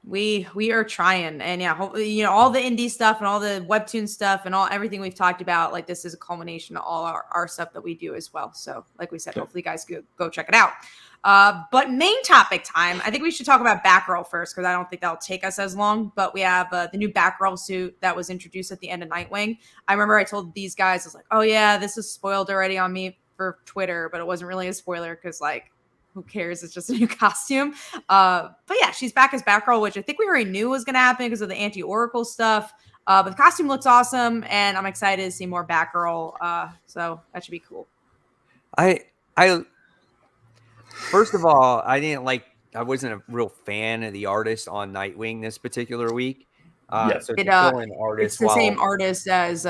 We are trying, and yeah, hopefully, all the indie stuff and all the webtoon stuff and everything we've talked about, like this is a culmination of all our stuff that we do as well. So like we said, hopefully you guys go check it out. But main topic time, I think we should talk about Batgirl first, because I don't think that'll take us as long, but we have the new Batgirl suit that was introduced at the end of Nightwing. I remember I told these guys, I was like, oh yeah, this is spoiled already on me for Twitter, but it wasn't really a spoiler because like, who cares? It's just a new costume. But yeah, she's back as Batgirl, which I think we already knew was going to happen because of the anti-Oracle stuff. But the costume looks awesome, and I'm excited to see more Batgirl. So that should be cool. I first of all, I wasn't a real fan of the artist on Nightwing this particular week. So it's the same artist as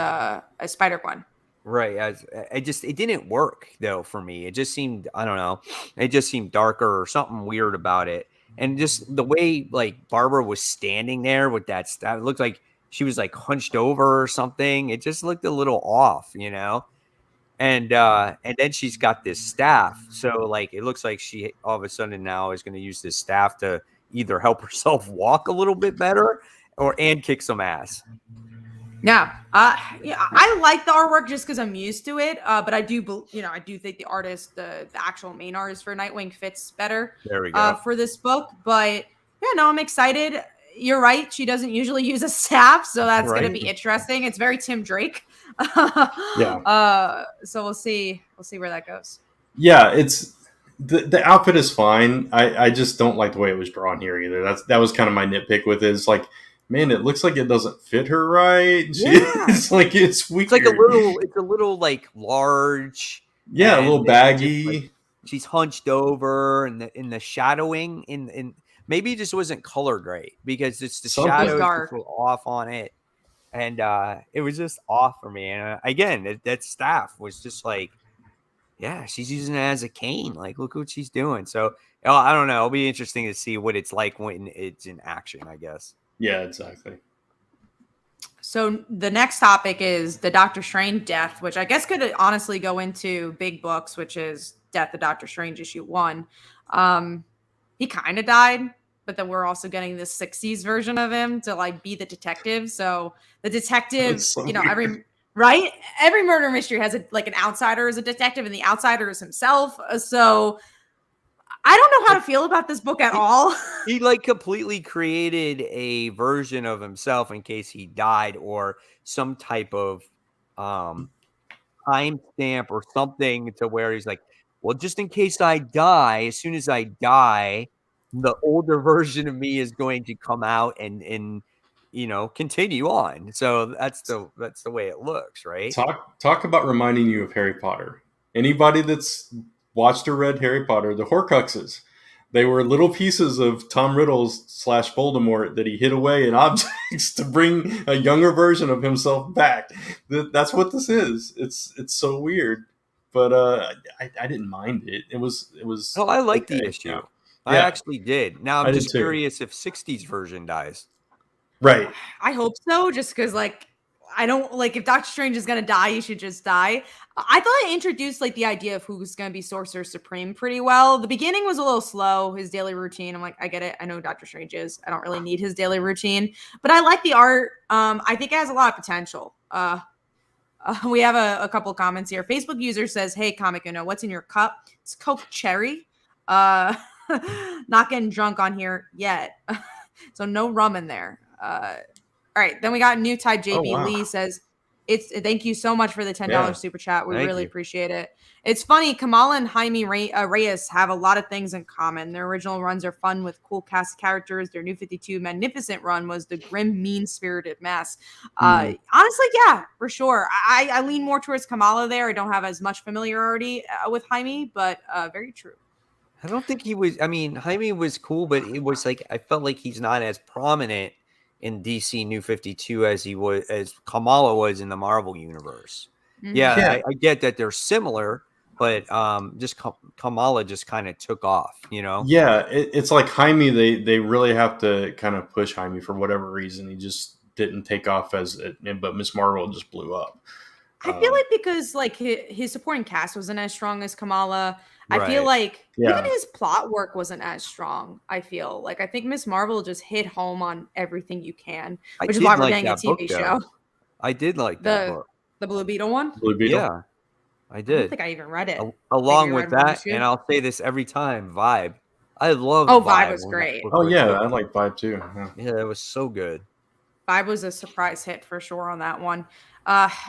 Spider-Gwen. Right. It didn't work though for me. It just seemed, I don't know. It just seemed darker or something weird about it. And just the way like Barbara was standing there with that stuff, it looked like she was like hunched over or something. It just looked a little off, And then she's got this staff. So like it looks like she all of a sudden now is going to use this staff to either help herself walk a little bit better and kick some ass. Yeah, I like the artwork just because I'm used to it. But I do think the artist, the actual main artist for Nightwing, fits better. There we go. For this book. But yeah, no, I'm excited. You're right. She doesn't usually use a staff, so that's going to be interesting. It's very Tim Drake. Yeah. So we'll see where that goes. Yeah, it's the outfit is fine. I just don't like the way it was drawn here either. That was kind of my nitpick with it. It's like, man, it looks like it doesn't fit her right. It's like it's weird. It's a little like large. Yeah, a little baggy. Like, she's hunched over, and in the shadowing in maybe it just wasn't colored right because it's the shadows were off on it, and it was just off for me. And again, that staff was just like, yeah, she's using it as a cane. Like, look what she's doing. So I don't know. It'll be interesting to see what it's like when it's in action, I guess. Yeah, exactly. So the next topic is the Doctor Strange death, which I guess could honestly go into big books, which is Death of Doctor Strange issue 1. He kind of died, but then we're also getting this 60s version of him to like be the detective. So the detective, every murder mystery has an outsider as a detective, and the outsider is himself. So I don't know how to feel about this book at all. He like completely created a version of himself in case he died, or some type of timestamp or something to where he's like, well, just in case I die, as soon as I die, the older version of me is going to come out and continue on. So that's the way it looks, right? Talk about reminding you of Harry Potter. Anybody that's watched or read Harry Potter, the Horcruxes, they were little pieces of Tom Riddle's / Voldemort that he hid away in objects to bring a younger version of himself back. That's what this is. It's so weird, but I didn't mind it. It was. Oh, I like the issue. Yeah. I actually did. Now I'm just curious if 60s version dies. Right. I hope so, just because I don't if Doctor Strange is gonna die, he should just die. I thought I introduced the idea of who's gonna be Sorcerer Supreme pretty well. The beginning was a little slow, his daily routine. I'm like, I get it. I know Doctor Strange is. I don't really need his daily routine, but I like the art. I think it has a lot of potential. We have a couple comments here. Facebook user says, "Hey, Comic Uno, what's in your cup?" It's Coke Cherry. Not getting drunk on here yet. So no rum in there. All right. Then we got new type JB wow. Lee says, thank you so much for the $10 Yeah. super chat. We Thank really you. appreciate it. It's funny. Kamala and Jaime Reyes have a lot of things in common. Their original runs are fun with cool cast characters. Their new 52 magnificent run was the grim, mean-spirited mess. Honestly, yeah, for sure. I lean more towards Kamala there. I don't have as much familiarity with Jaime, but very true. I don't think he was. I mean, Jaime was cool, but it was like I felt like he's not as prominent in DC New 52 as Kamala was in the Marvel universe. Mm-hmm. Yeah. I get that they're similar, but just Kamala just kind of took off, Yeah, it's like Jaime. They really have to kind of push Jaime for whatever reason. He just didn't take off but Miss Marvel just blew up. I feel like because like his supporting cast wasn't as strong as Kamala. Right. I feel like even his plot work wasn't as strong. I think Miss Marvel just hit home on everything you can, which is why we're getting a TV show. I did like that book. The Blue Beetle one? Blue Beetle? Yeah, I did. I don't think I even read it. Along with that, and I'll say this every time, Vibe. I love Vibe was great. Oh, yeah, I like Vibe too. Yeah, it was so good. Vibe was a surprise hit for sure on that one.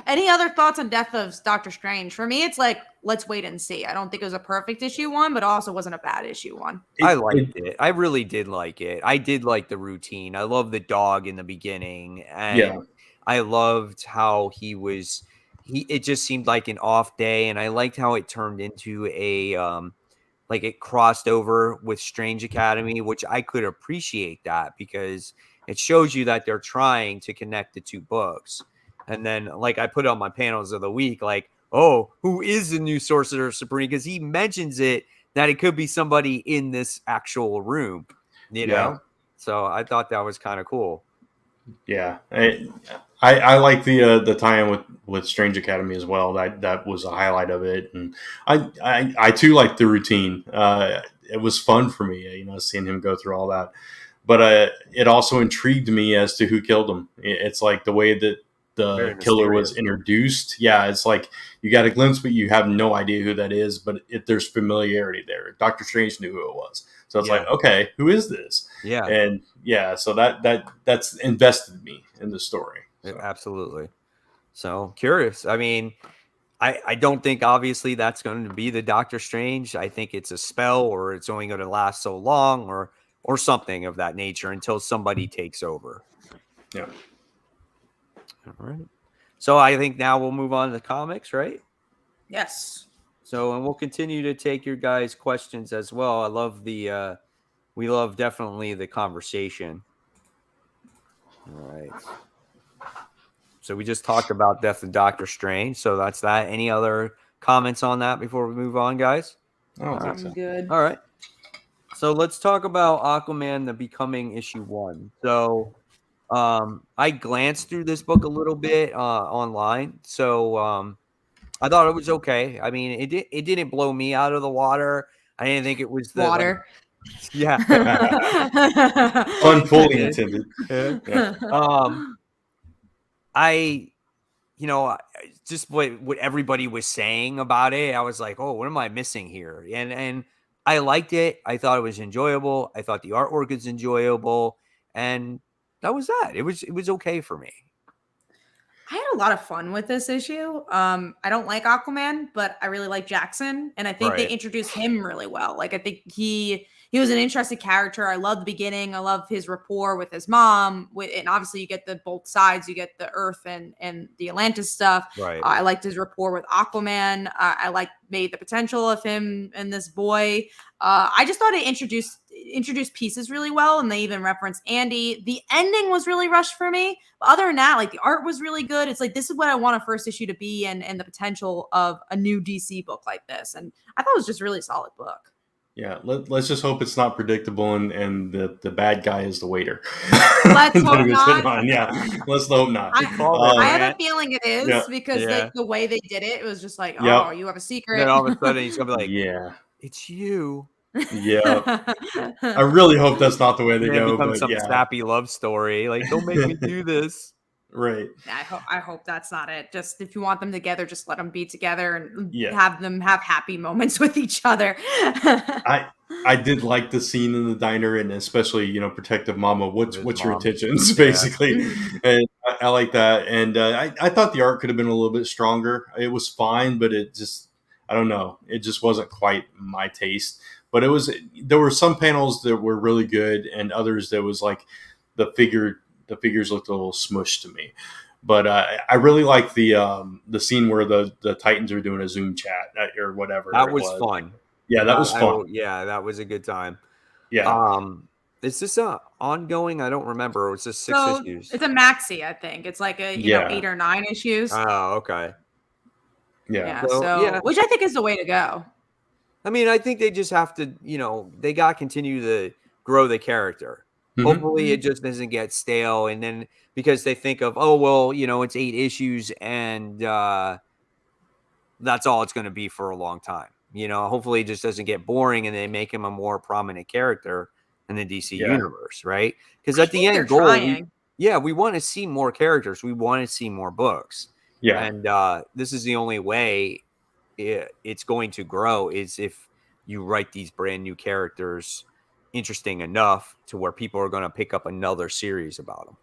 Any other thoughts on Death of Doctor Strange? For me, it's like, let's wait and see. I don't think it was a perfect issue 1, but also wasn't a bad issue 1. I liked it. I really did like it. I did like the routine. I loved the dog in the beginning. And I loved how it just seemed like an off day. And I liked how it turned into it crossed over with Strange Academy, which I could appreciate that because it shows you that they're trying to connect the two books. And then, like I put on my panels of the week, like, oh, who is the new Sorcerer Supreme? Because he mentions it that it could be somebody in this actual room, you know? So I thought that was kind of cool. Yeah. I like the tie-in with Strange Academy as well. That was a highlight of it. And I too like the routine. It was fun for me, seeing him go through all that. But it also intrigued me as to who killed him. It's like the way that the killer was introduced. Yeah, it's like you got a glimpse, but you have no idea who that is. But there's familiarity there. Doctor Strange knew who it was, so it's like, okay, who is this? Yeah, and so that's invested me in the story. So. Absolutely. So curious. I mean, I don't think obviously that's going to be the Doctor Strange. I think it's a spell, or it's only going to last so long, or something of that nature until somebody takes over. Yeah. All right. So I think now we'll move on to the comics, right? Yes. So, and we'll continue to take your guys' questions as well. I love we love definitely the conversation. All right. So we just talked about Death of Doctor Strange. So that's that. Any other comments on that before we move on, guys? I don't think so. Good. All right. So let's talk about Aquaman, the Becoming issue 1. So I glanced through this book a little bit online. So I thought it was okay. I mean, it didn't blow me out of the water. I didn't think it was the water. Yeah. Fun fully intended. Yeah. Just what everybody was saying about it, I was like, oh, what am I missing here? And I liked it. I thought it was enjoyable. I thought the artwork is enjoyable. And that was that. It was okay for me. I had a lot of fun with this issue. I don't like Aquaman, but I really like Jackson. And I think they introduced him really well. Like, I think he was an interesting character. I love the beginning. I love his rapport with his mom. And obviously you get both sides. You get the Earth and the Atlantis stuff. Right. I liked his rapport with Aquaman. I liked the potential of him and this boy. I just thought it introduced pieces really well, and they even referenced Andy. The ending was really rushed for me. But other than that, like, the art was really good. It's like, this is what I want a first issue to be, and the potential of a new DC book like this. And I thought it was just a really solid book. Yeah, let's just hope it's not predictable and the bad guy is the waiter. Let's hope not. Yeah, let's hope not. I have a feeling it is because the way they did it, it was just like, oh, you have a secret. And then all of a sudden he's going to be like, yeah, it's you. Yeah. I really hope that's not the way they go. It becomes some sappy love story. Like, don't make me do this. Right. I hope that's not it. Just, if you want them together, just let them be together and have them have happy moments with each other. I did like the scene in the diner, and especially, protective mama. What's His your mom. intentions, Yeah. basically? And I like that. And I thought the art could have been a little bit stronger. It was fine, but it just, I don't know, it just wasn't quite my taste. But there were some panels that were really good, and others that was like the figures looked a little smushed to me. But I really like the scene where the Titans are doing a Zoom chat or whatever That it was was. fun. Yeah, that was fun. Yeah, that was a good time. Yeah. Is this ongoing? I don't remember. It was just 6 So issues. it's a maxi, I think. It's like 8 or 9 issues. Oh, okay. Yeah. So which I think is the way to go. I mean, I think they just have to, they got to continue to grow the character. Mm-hmm. Hopefully it just doesn't get stale. And then because they think of, oh, well, it's 8 issues and that's all it's going to be for a long time. Hopefully it just doesn't get boring and they make him a more prominent character in the DC universe, right? Because at the end goal, we want to see more characters. We want to see more books. Yeah. And this is the only way it's going to grow is if you write these brand new characters interesting enough to where people are going to pick up another series about them.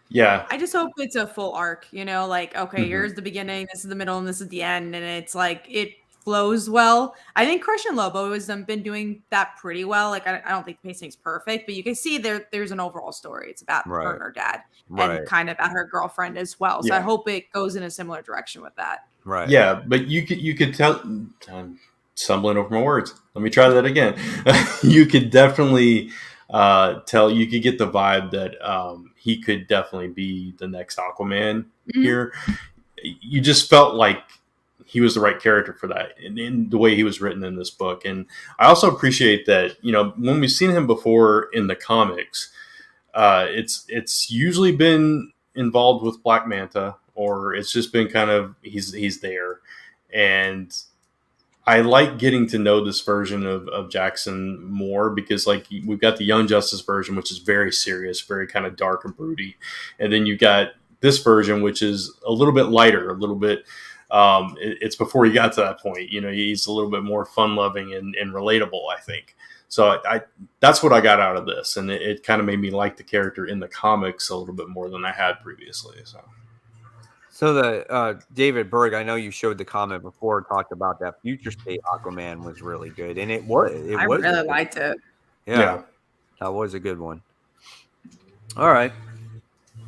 Yeah. I just hope it's a full arc, like, okay, here's the beginning, this is the middle, and this is the end. And it's like, it flows well. I think Crush and Lobo has been doing that pretty well. Like, I don't think the pacing's perfect, but you can see there's an overall story. It's about her and her dad and kind of about her girlfriend as well. So I hope it goes in a similar direction with that. Right. Yeah. But you could tell, I'm stumbling over my words. Let me try that again. You could definitely tell, you could get the vibe that he could definitely be the next Aquaman here. You just felt like he was the right character for that in the way he was written in this book. And I also appreciate that, when we've seen him before in the comics, it's usually been involved with Black Manta, or it's just been kind of, he's there. And I like getting to know this version of Jackson more because, like, we've got the Young Justice version, which is very serious, very kind of dark and broody. And then you got this version, which is a little bit lighter, a little bit, it's before he got to that point. He's a little bit more fun-loving and relatable, I think. So that's what I got out of this. And it kind of made me like the character in the comics a little bit more than I had previously. So the David Berg, I know you showed the comment before, talked about that Future State Aquaman was really good, and it was. I really liked it. Yeah, that was a good one. All right,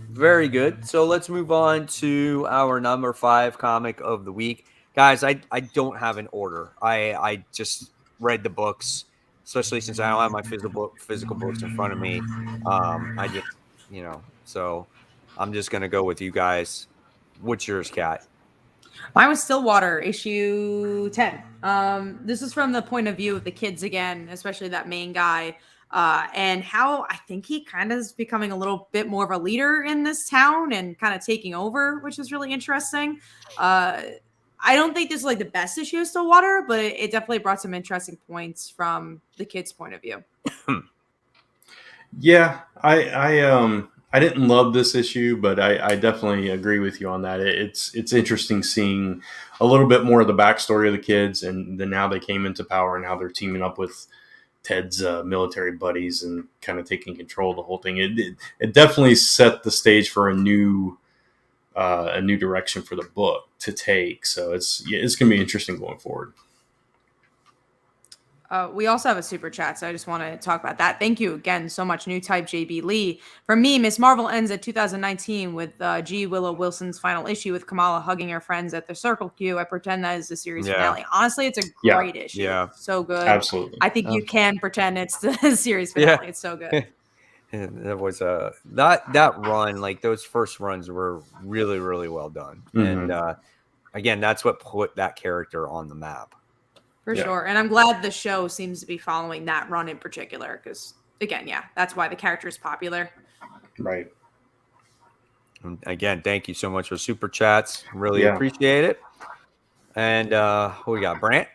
very good. So let's move on to our number 5 comic of the week, guys. I don't have an order. I just read the books, especially since I don't have my physical books in front of me. I just so I'm just gonna go with you guys. What's yours, Kat? Mine was Stillwater, issue 10. This is from the point of view of the kids again, especially that main guy, and how I think he kind of is becoming a little bit more of a leader in this town and kind of taking over, which is really interesting. I don't think this is like the best issue of Stillwater, but it definitely brought some interesting points from the kids' point of view. Yeah, I didn't love this issue, but I definitely agree with you on that. It's interesting seeing a little bit more of the backstory of the kids, and then how they came into power and how they're teaming up with Ted's military buddies and kind of taking control of the whole thing. It definitely set the stage for a new direction for the book to take. So it's going to be interesting going forward. We also have a super chat, so I just want to talk about that. Thank you again so much, New Type JB Lee. For me, Miss Marvel ends at 2019 with G. Willow Wilson's final issue with Kamala hugging her friends at the Circle Q. I pretend that is the series finale. Honestly, it's a great issue. Yeah. So good. Absolutely. I think you can pretend it's the series finale. It's so good. That was that run, like those first runs were really, really well done. And again, that's what put that character on the map. For sure. And I'm glad the show seems to be following that run in particular because, again, that's why the character is popular. Right. And again, thank you so much for super chats. Really appreciate it. And who we got? Brant?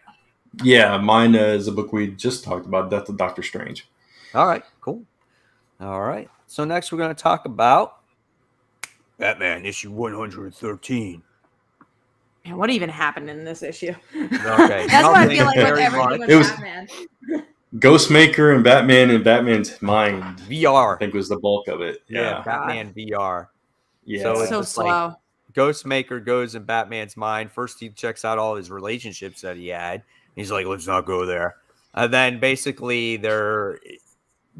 Yeah, mine is a book we just talked about, Death of Doctor Strange. All right, cool. All right. So next we're going to talk about Batman issue 113. Man, what even happened in this issue? Okay. That's what I feel like with everything with Batman. Ghostmaker and Batman's Mind. VR. I think was the bulk of it. Yeah, Yeah. Batman VR. Yeah. So it's So just slow. like Ghostmaker goes in Batman's mind. First, he checks out all his relationships that he had. He's like, let's not go there. And then basically they're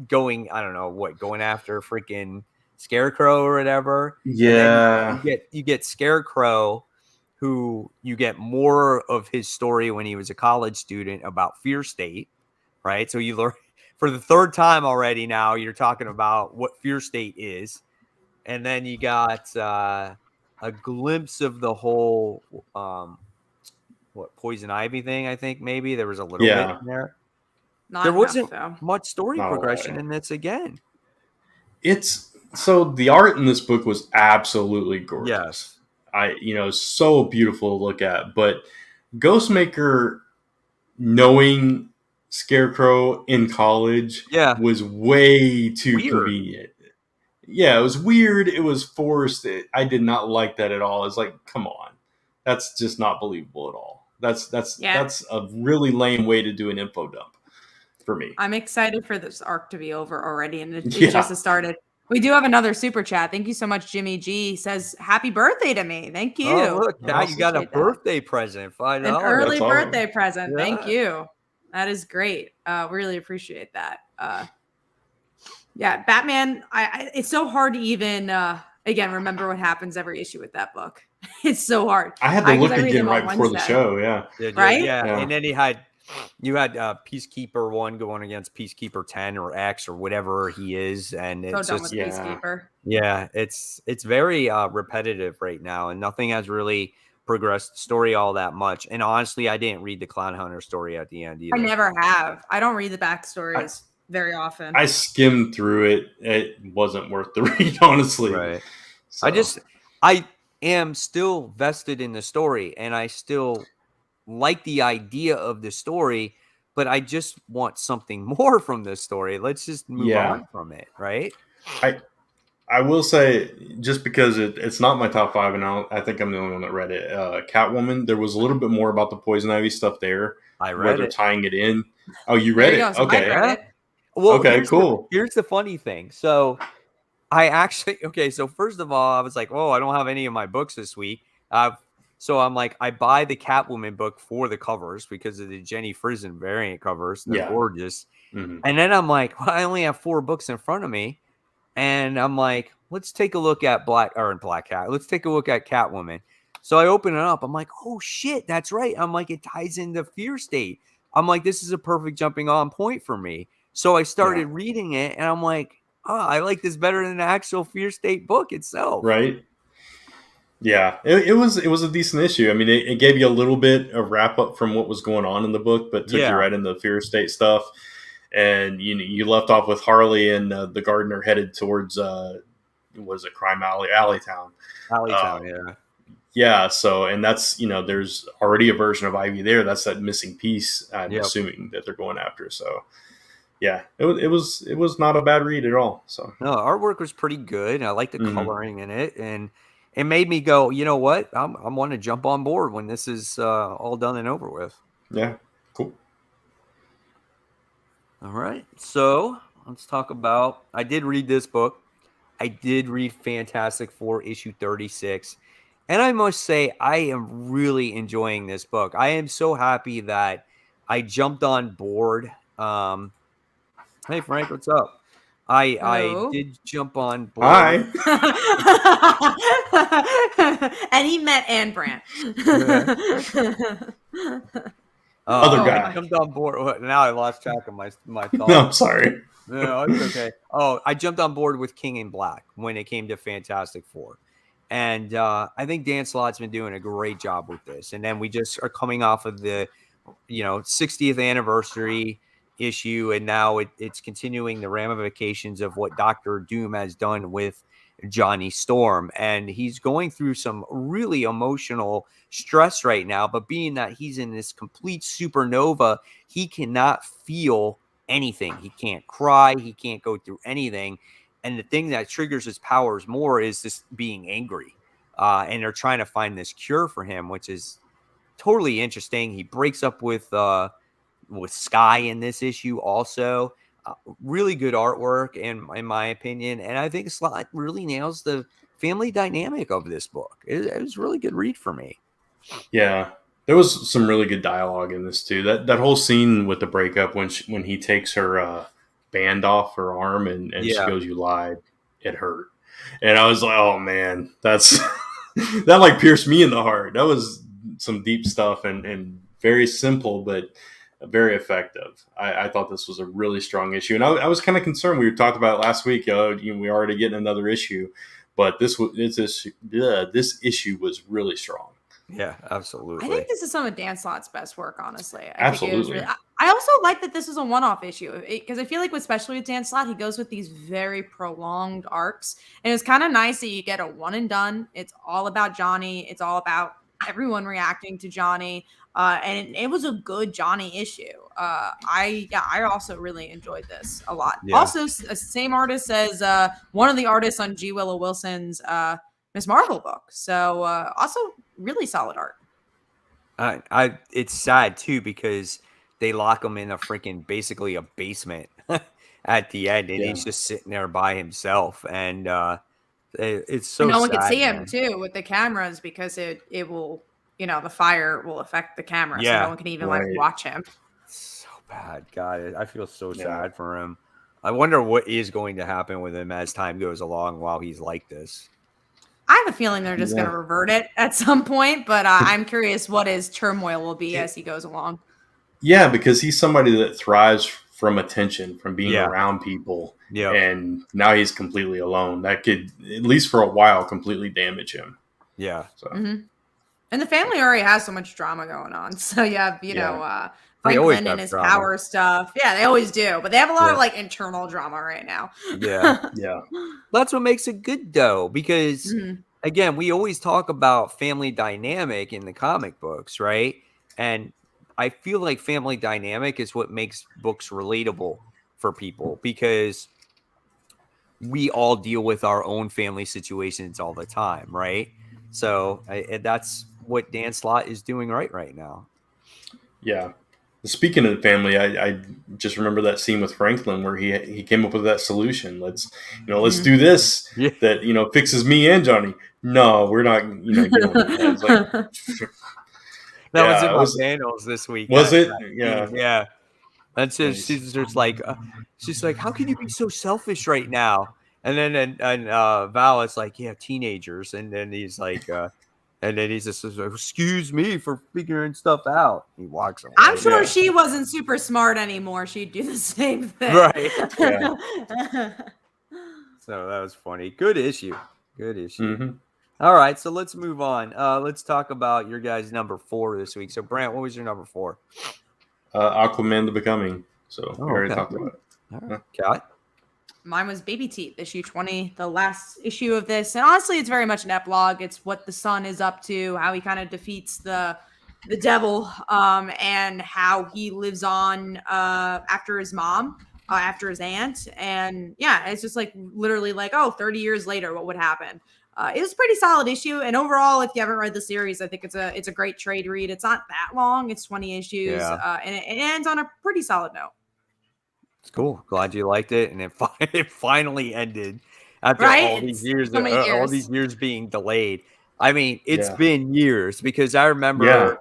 going, I don't know what, going after freaking Scarecrow or whatever. Yeah. And then you get Scarecrow, who you get more of his story when he was a college student about Fear State, right? So you learn for the third time already now, you're talking about what Fear State is. And then you got a glimpse of the whole what Poison Ivy thing. I think maybe there was a little bit in there. Not There enough, wasn't though. much story Not a lot, progression yeah. in this again. It's so the art in this book was absolutely gorgeous. Yes. So beautiful to look at. But Ghostmaker, knowing Scarecrow in college, was way too Weird. convenient. Yeah, it was weird. It was forced. I did not like that at all. It's like, come on, that's just not believable at all. That's a really lame way to do an info dump for me. I'm excited for this arc to be over already, and it just has started. We do have another super chat. Thank you so much, Jimmy G. Says happy birthday to me. Thank you. Oh, look, now you got a birthday present. $5. An early That's birthday awesome. present. Yeah. Thank you. That is great. Really appreciate that. Yeah, Batman. It's so hard to even again remember what happens every issue with that book. It's so hard. I had to look again right before the show. Yeah. Right? Yeah. And then you had Peacekeeper 1 going against Peacekeeper 10 or X or whatever he is, and it's so done just with Peacekeeper. Yeah, it's very repetitive right now, and nothing has really progressed the story all that much. And honestly, I didn't read the Clown Hunter story at the end either. I never have. I don't read the backstories very often. I skimmed through it. It wasn't worth the read, honestly. Right. So. I am still vested in the story, and I still like the idea of the story, but I just want something more from this story. Let's just move on from it, right? I will say, just because it's not my top 5, and I think I'm the only one that read it. Catwoman, there was a little bit more about the Poison Ivy stuff there. I read they're it. tying it in. Oh, you read it? Okay. Read it. Well, okay, cool. Here's the funny thing. So I actually, so first of all, I was like, oh, I don't have any of my books this week. So I'm like, I buy the Catwoman book for the covers because of the Jenny Frison variant covers. They're gorgeous. Mm-hmm. And then I'm like, well, I only have 4 books in front of me. And I'm like, let's take a look at Black Cat. Let's take a look at Catwoman. So I open it up. I'm like, oh shit, that's right. I'm like, it ties into Fear State. I'm like, this is a perfect jumping on point for me. So I started reading it, and I'm like, oh, I like this better than the actual Fear State book itself. Right. Yeah, it was a decent issue. I mean, it gave you a little bit of wrap up from what was going on in the book, but took you right into the Fear State stuff. And you left off with Harley and the gardener headed towards was it Crime Alleytown? Alleytown, yeah. So, and that's there's already a version of Ivy there. That's that missing piece. I'm assuming that they're going after. So, yeah, it was not a bad read at all. So no, artwork was pretty good. I like the coloring in it, and it made me go, you know what? I want to jump on board when this is all done and over with. Yeah, cool. All right, so let's talk about. I did read this book. I did read Fantastic Four issue 36, and I must say I am really enjoying this book. I am so happy that I jumped on board. Hey Frank, what's up? I did jump on board. Hi. And he met Anne Brandt. Other guy. I jumped on board. Now I lost track of my thoughts. No, I'm sorry. No, it's okay. Oh, I jumped on board with King in Black when it came to Fantastic Four. And I think Dan Slott's been doing a great job with this. And then we just are coming off of the, 60th anniversary issue. And now it's continuing the ramifications of what Dr. Doom has done with Johnny Storm. And he's going through some really emotional stress right now. But being that he's in this complete supernova, he cannot feel anything. He can't cry. He can't go through anything. And the thing that triggers his powers more is this being angry. And they're trying to find this cure for him, which is totally interesting. He breaks up with with Sky in this issue also. Really good artwork, in my opinion. And I think Slott really nails the family dynamic of this book. It was a really good read for me. Yeah. There was some really good dialogue in this too. That whole scene with the breakup when he takes her band off her arm and she goes, "You lied. It hurt." And I was like, "Oh man, that's that like pierced me in the heart." That was some deep stuff and very simple, but very effective. I thought this was a really strong issue, and I was kind of concerned. We talked about it last week. We already getting another issue, but this issue was really strong. Yeah, absolutely. I think this is some of Dan Slott's best work, honestly. Absolutely. I also like that this is a one-off issue because I feel like, especially with Dan Slott, he goes with these very prolonged arcs, and it's kind of nice that you get a one and done. It's all about Johnny. It's all about everyone reacting to Johnny, and it was a good Johnny issue. I also really enjoyed this a lot. Yeah. Also, same artist as one of the artists on G. Willow Wilson's Miss Marvel book. So also really solid art. It's sad too because they lock him in a freaking basically a basement at the end, and he's just sitting there by himself, and it's so. And no one sad, can see man. him too with the cameras because it will, the fire will affect the camera, so no one can even watch him. So bad, God, I feel so sad for him. I wonder what is going to happen with him as time goes along while he's like this. I have a feeling they're just going to revert it at some point, but I'm curious what his turmoil will be as he goes along. Yeah, because he's somebody that thrives from attention, from being around people, and now he's completely alone. That could, at least for a while, completely damage him. Yeah. So. Mm-hmm. And the family already has so much drama going on. So you have, Franklin and his power stuff. Yeah, they always do. But they have a lot of like internal drama right now. Yeah. Yeah. That's what makes it good though, because again, we always talk about family dynamic in the comic books, right? And I feel like family dynamic is what makes books relatable for people because we all deal with our own family situations all the time, right? So that's what Dan Slott is doing right now. Yeah. Speaking of the family, I just remember that scene with Franklin where he came up with that solution. Let's do this that fixes me and Johnny. No, we're not. Getting with that. It's like, that was in my panels this week. Was it? Yeah. And so she's just like, how can you be so selfish right now? And then Val is like, yeah, teenagers. And then he's like, and then he's just like, excuse me for figuring stuff out. He walks away. I'm sure she wasn't super smart anymore. She'd do the same thing. Right. Yeah. So that was funny. Good issue. Mm-hmm. All right. So let's move on. Let's talk about your guys' number 4 this week. So Brant, what was your number 4? Aquaman the Becoming. So we already talked about it. All right. Kat? Mine was Baby Teeth, issue 20, the last issue of this. And honestly, it's very much an epilogue. It's what the son is up to, how he kind of defeats the devil, and how he lives on after his mom, after his aunt. And yeah, it's just like literally like, 30 years later, what would happen? It was a pretty solid issue. And overall, if you haven't read the series, I think it's a great trade read. It's not that long. It's 20 issues. And it ends on a pretty solid note. It's cool. Glad you liked it, and it finally ended after all these years. All these years being delayed. I mean, it's been years because I remember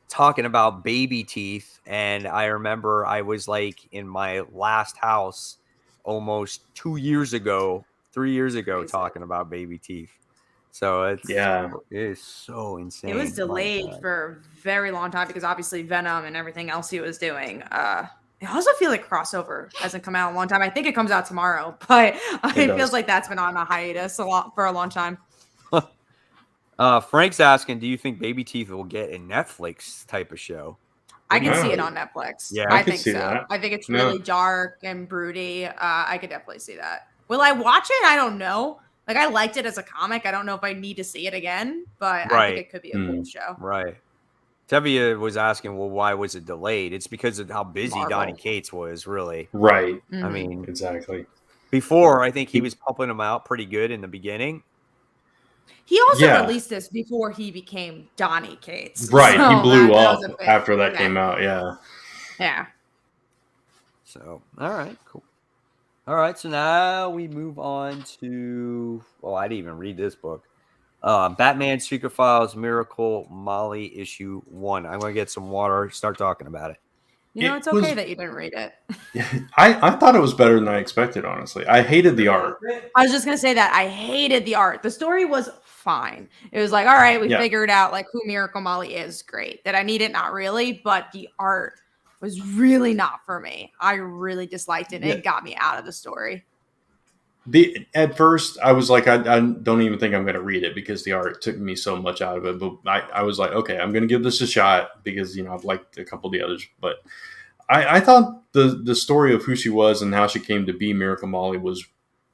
talking about Baby Teeth, and I remember I was like in my last house almost 3 years ago, talking about Baby Teeth. So it is so insane. It was delayed for a very long time because obviously Venom and everything else he was doing. I also feel like crossover hasn't come out in a long time. I think it comes out tomorrow, but it feels like that's been on a hiatus for a long time. Frank's asking, do you think Baby Teeth will get a Netflix type of show? I can see it on Netflix. Yeah, I think so. That. I think it's really dark and broody. I could definitely see that. Will I watch it? I don't know. Like, I liked it as a comic. I don't know if I need to see it again, but I think it could be a cool show. Right. Tevia was asking, well, why was it delayed? It's because of how busy Donny Cates was, really. Right. I mean, exactly. Before, I think he was pumping them out pretty good in the beginning. He also released this before he became Donny Cates. Right. So he blew up after that came out. Yeah. Yeah. So, all right, cool. All right, so now we move on to. Oh, I didn't even read this book. Batman Secret Files Miracle Molly issue 1. I'm gonna get some water. Start talking about it. It's okay that you didn't read it. I thought it was better than I expected, honestly. I hated the art. I was just gonna say that I hated the art. The story was fine. It was like, all right, we figured out like who Miracle Molly is. Great. Did I need it? Not really. But the art was really not for me. I really disliked it. And it got me out of the story. At first, I was like, I don't even think I'm going to read it because the art took me so much out of it. But I was like, okay, I'm going to give this a shot because I've liked a couple of the others. But I thought the story of who she was and how she came to be Miracle Molly was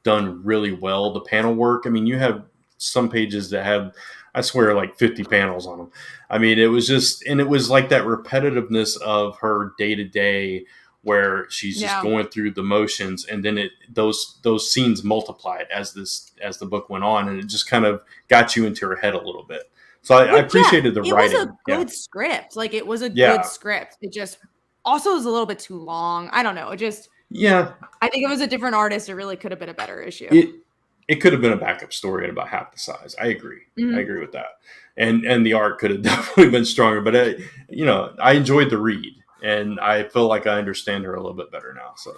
done really well. The panel work. I mean, you have some pages that have, I swear, like 50 panels on them. I mean, it was just, and it was like that repetitiveness of her day to day, where she's just going through the motions, and then those scenes multiplied as the book went on, and it just kind of got you into her head a little bit. So I appreciated the writing. It was a good script. Like, it was a good script. It just also was a little bit too long. I don't know. It just I think it was a different artist. It really could have been a better issue. It could have been a backup story at about half the size. I agree. Mm-hmm. I agree with that. And the art could have definitely been stronger. But I enjoyed the read. And I feel like I understand her a little bit better now. So,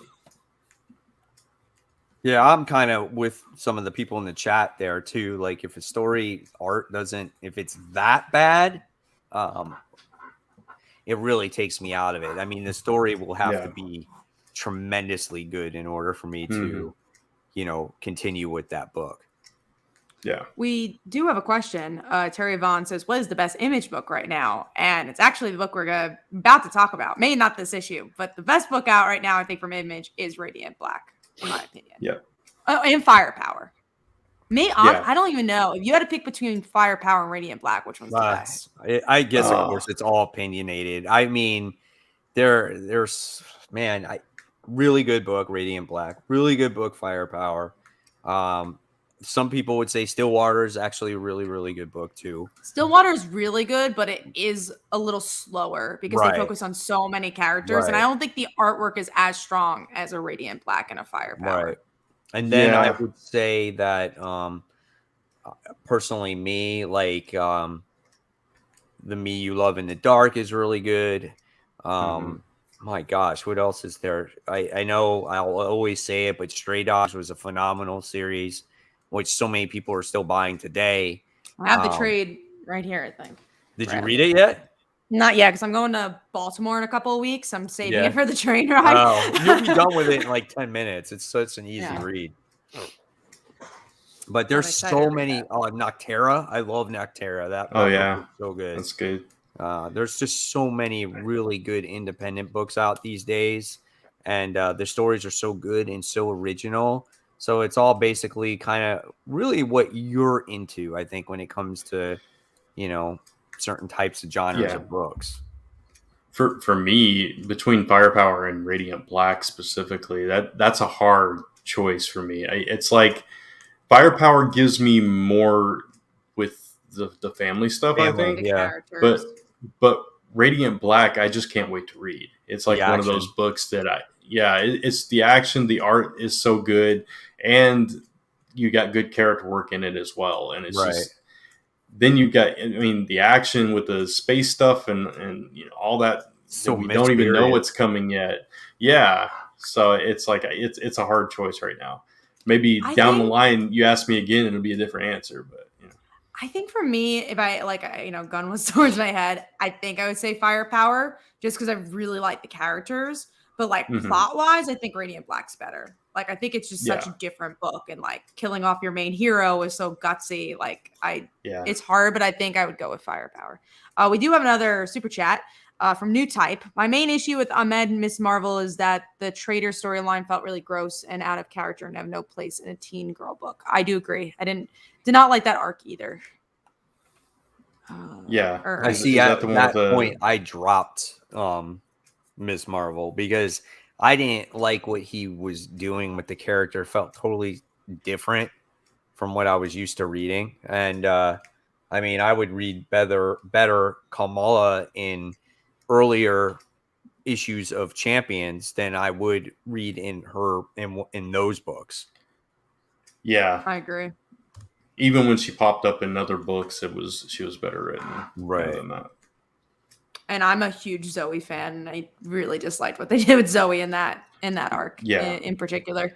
yeah, I'm kind of with some of the people in the chat there too. Like, if a story art if it's that bad, it really takes me out of it. I mean, the story will have to be tremendously good in order for me to, continue with that book. Yeah. We do have a question. Terry Vaughn says, what is the best Image book right now? And it's actually the book we're about to talk about. Maybe not this issue, but the best book out right now, I think, from Image is Radiant Black, in my opinion. Yeah. Oh, and Firepower. I don't even know. If you had to pick between Firepower and Radiant Black, which one's the best? I guess, of course, it's all opinionated. I mean, there's really good book, Radiant Black. Really good book, Firepower. Some people would say Stillwater is actually a really, really good book too. Stillwater is really good, but it is a little slower because they focus on so many characters. And I don't think the artwork is as strong as a Radiant Black and a Firepower. Right. And then I would say that personally, me, like the Me You Love in the Dark is really good. My gosh, what else is there? I know I'll always say it, but Stray Dogs was a phenomenal series, which so many people are still buying today. I have the trade right here, I think. Did you read it yet? Not yet, because I'm going to Baltimore in a couple of weeks. I'm saving it for the train ride. Oh, you'll be done with it in like 10 minutes. It's such an easy read. But there's so many. Noctera. I love Noctera. That is so good. That's good. There's just so many really good independent books out these days. And the stories are so good and so original. So it's all basically kind of really what you're into, I think, when it comes to, certain types of genres of books. For me, between Firepower and Radiant Black specifically, that's a hard choice for me. It's like Firepower gives me more with the family stuff, I think. But Radiant Black, I just can't wait to read. It's like one of those books that it's the action, the art is so good, and you got good character work in it as well. And it's just, then you got, the action with the space stuff and all that. So we don't even know what's coming yet. Yeah. So it's like, it's a hard choice right now. Maybe down the line, you ask me again, it'll be a different answer, but I think for me, if I gun was towards my head, I think I would say Firepower just because I really like the characters. But plot wise, I think Radiant Black's better. Like, I think it's just such a different book, and killing off your main hero is so gutsy. It's hard, but I think I would go with Firepower. We do have another super chat from New Type. My main issue with Ahmed and Miss Marvel is that the traitor storyline felt really gross and out of character and have no place in a teen girl book. I do agree. I did not like that arc either. I see at that point I dropped Miss Marvel because I didn't like what he was doing with the character. Felt totally different from what I was used to reading. And I would read better Kamala in earlier issues of Champions than I would read in those books. Yeah, I agree. Even when she popped up in other books, she was better written than that. And I'm a huge Zoe fan, and I really disliked what they did with Zoe in that arc. In particular.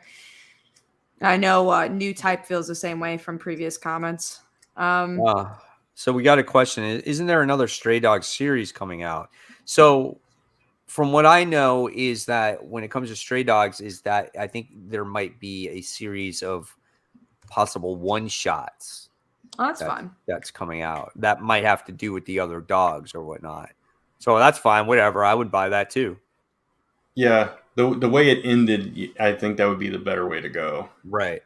I know New Type feels the same way from previous comments. So we got a question. Isn't there another Stray Dogs series coming out? So from what I know is that when it comes to Stray Dogs is that I think there might be a series of possible one-shots. Oh, that's fine. That's coming out. That might have to do with the other dogs or whatnot. So that's fine. Whatever. I would buy that too. Yeah. The way it ended, I think that would be the better way to go. Right.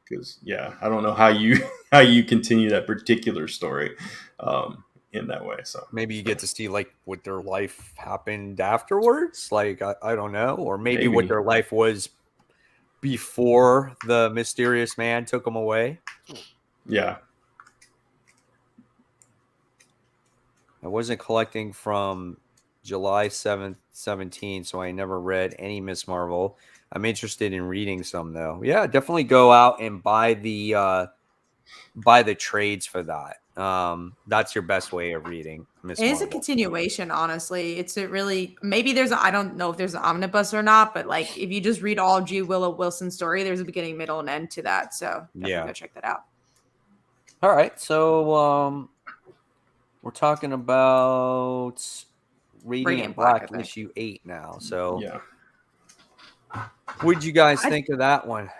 Because I don't know how you continue that particular story in that way. So maybe you get to see like what their life happened afterwards. Like I don't know, or maybe what their life was before the mysterious man took them away. Yeah. I wasn't collecting from July 7th, 17, so I never read any Miss Marvel. I'm interested in reading some though. Yeah, definitely go out and buy the trades for that. That's your best way of reading Miss Marvel. It is a continuation, honestly. It's a really maybe there's I don't know if there's an omnibus or not, but like if you just read all of G. Willow Wilson's story, there's a beginning, middle, and end to that. So definitely go check that out. All right, so we're talking about Radiant Black issue 8 now. So what did you guys think of that one?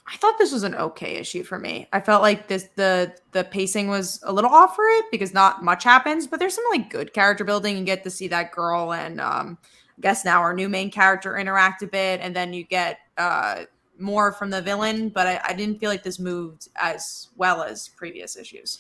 I thought this was an okay issue for me. I felt like the pacing was a little off for it because not much happens, but there's some like good character building. You get to see that girl and I guess now our new main character interact a bit, and then you get more from the villain, but I didn't feel like this moved as well as previous issues.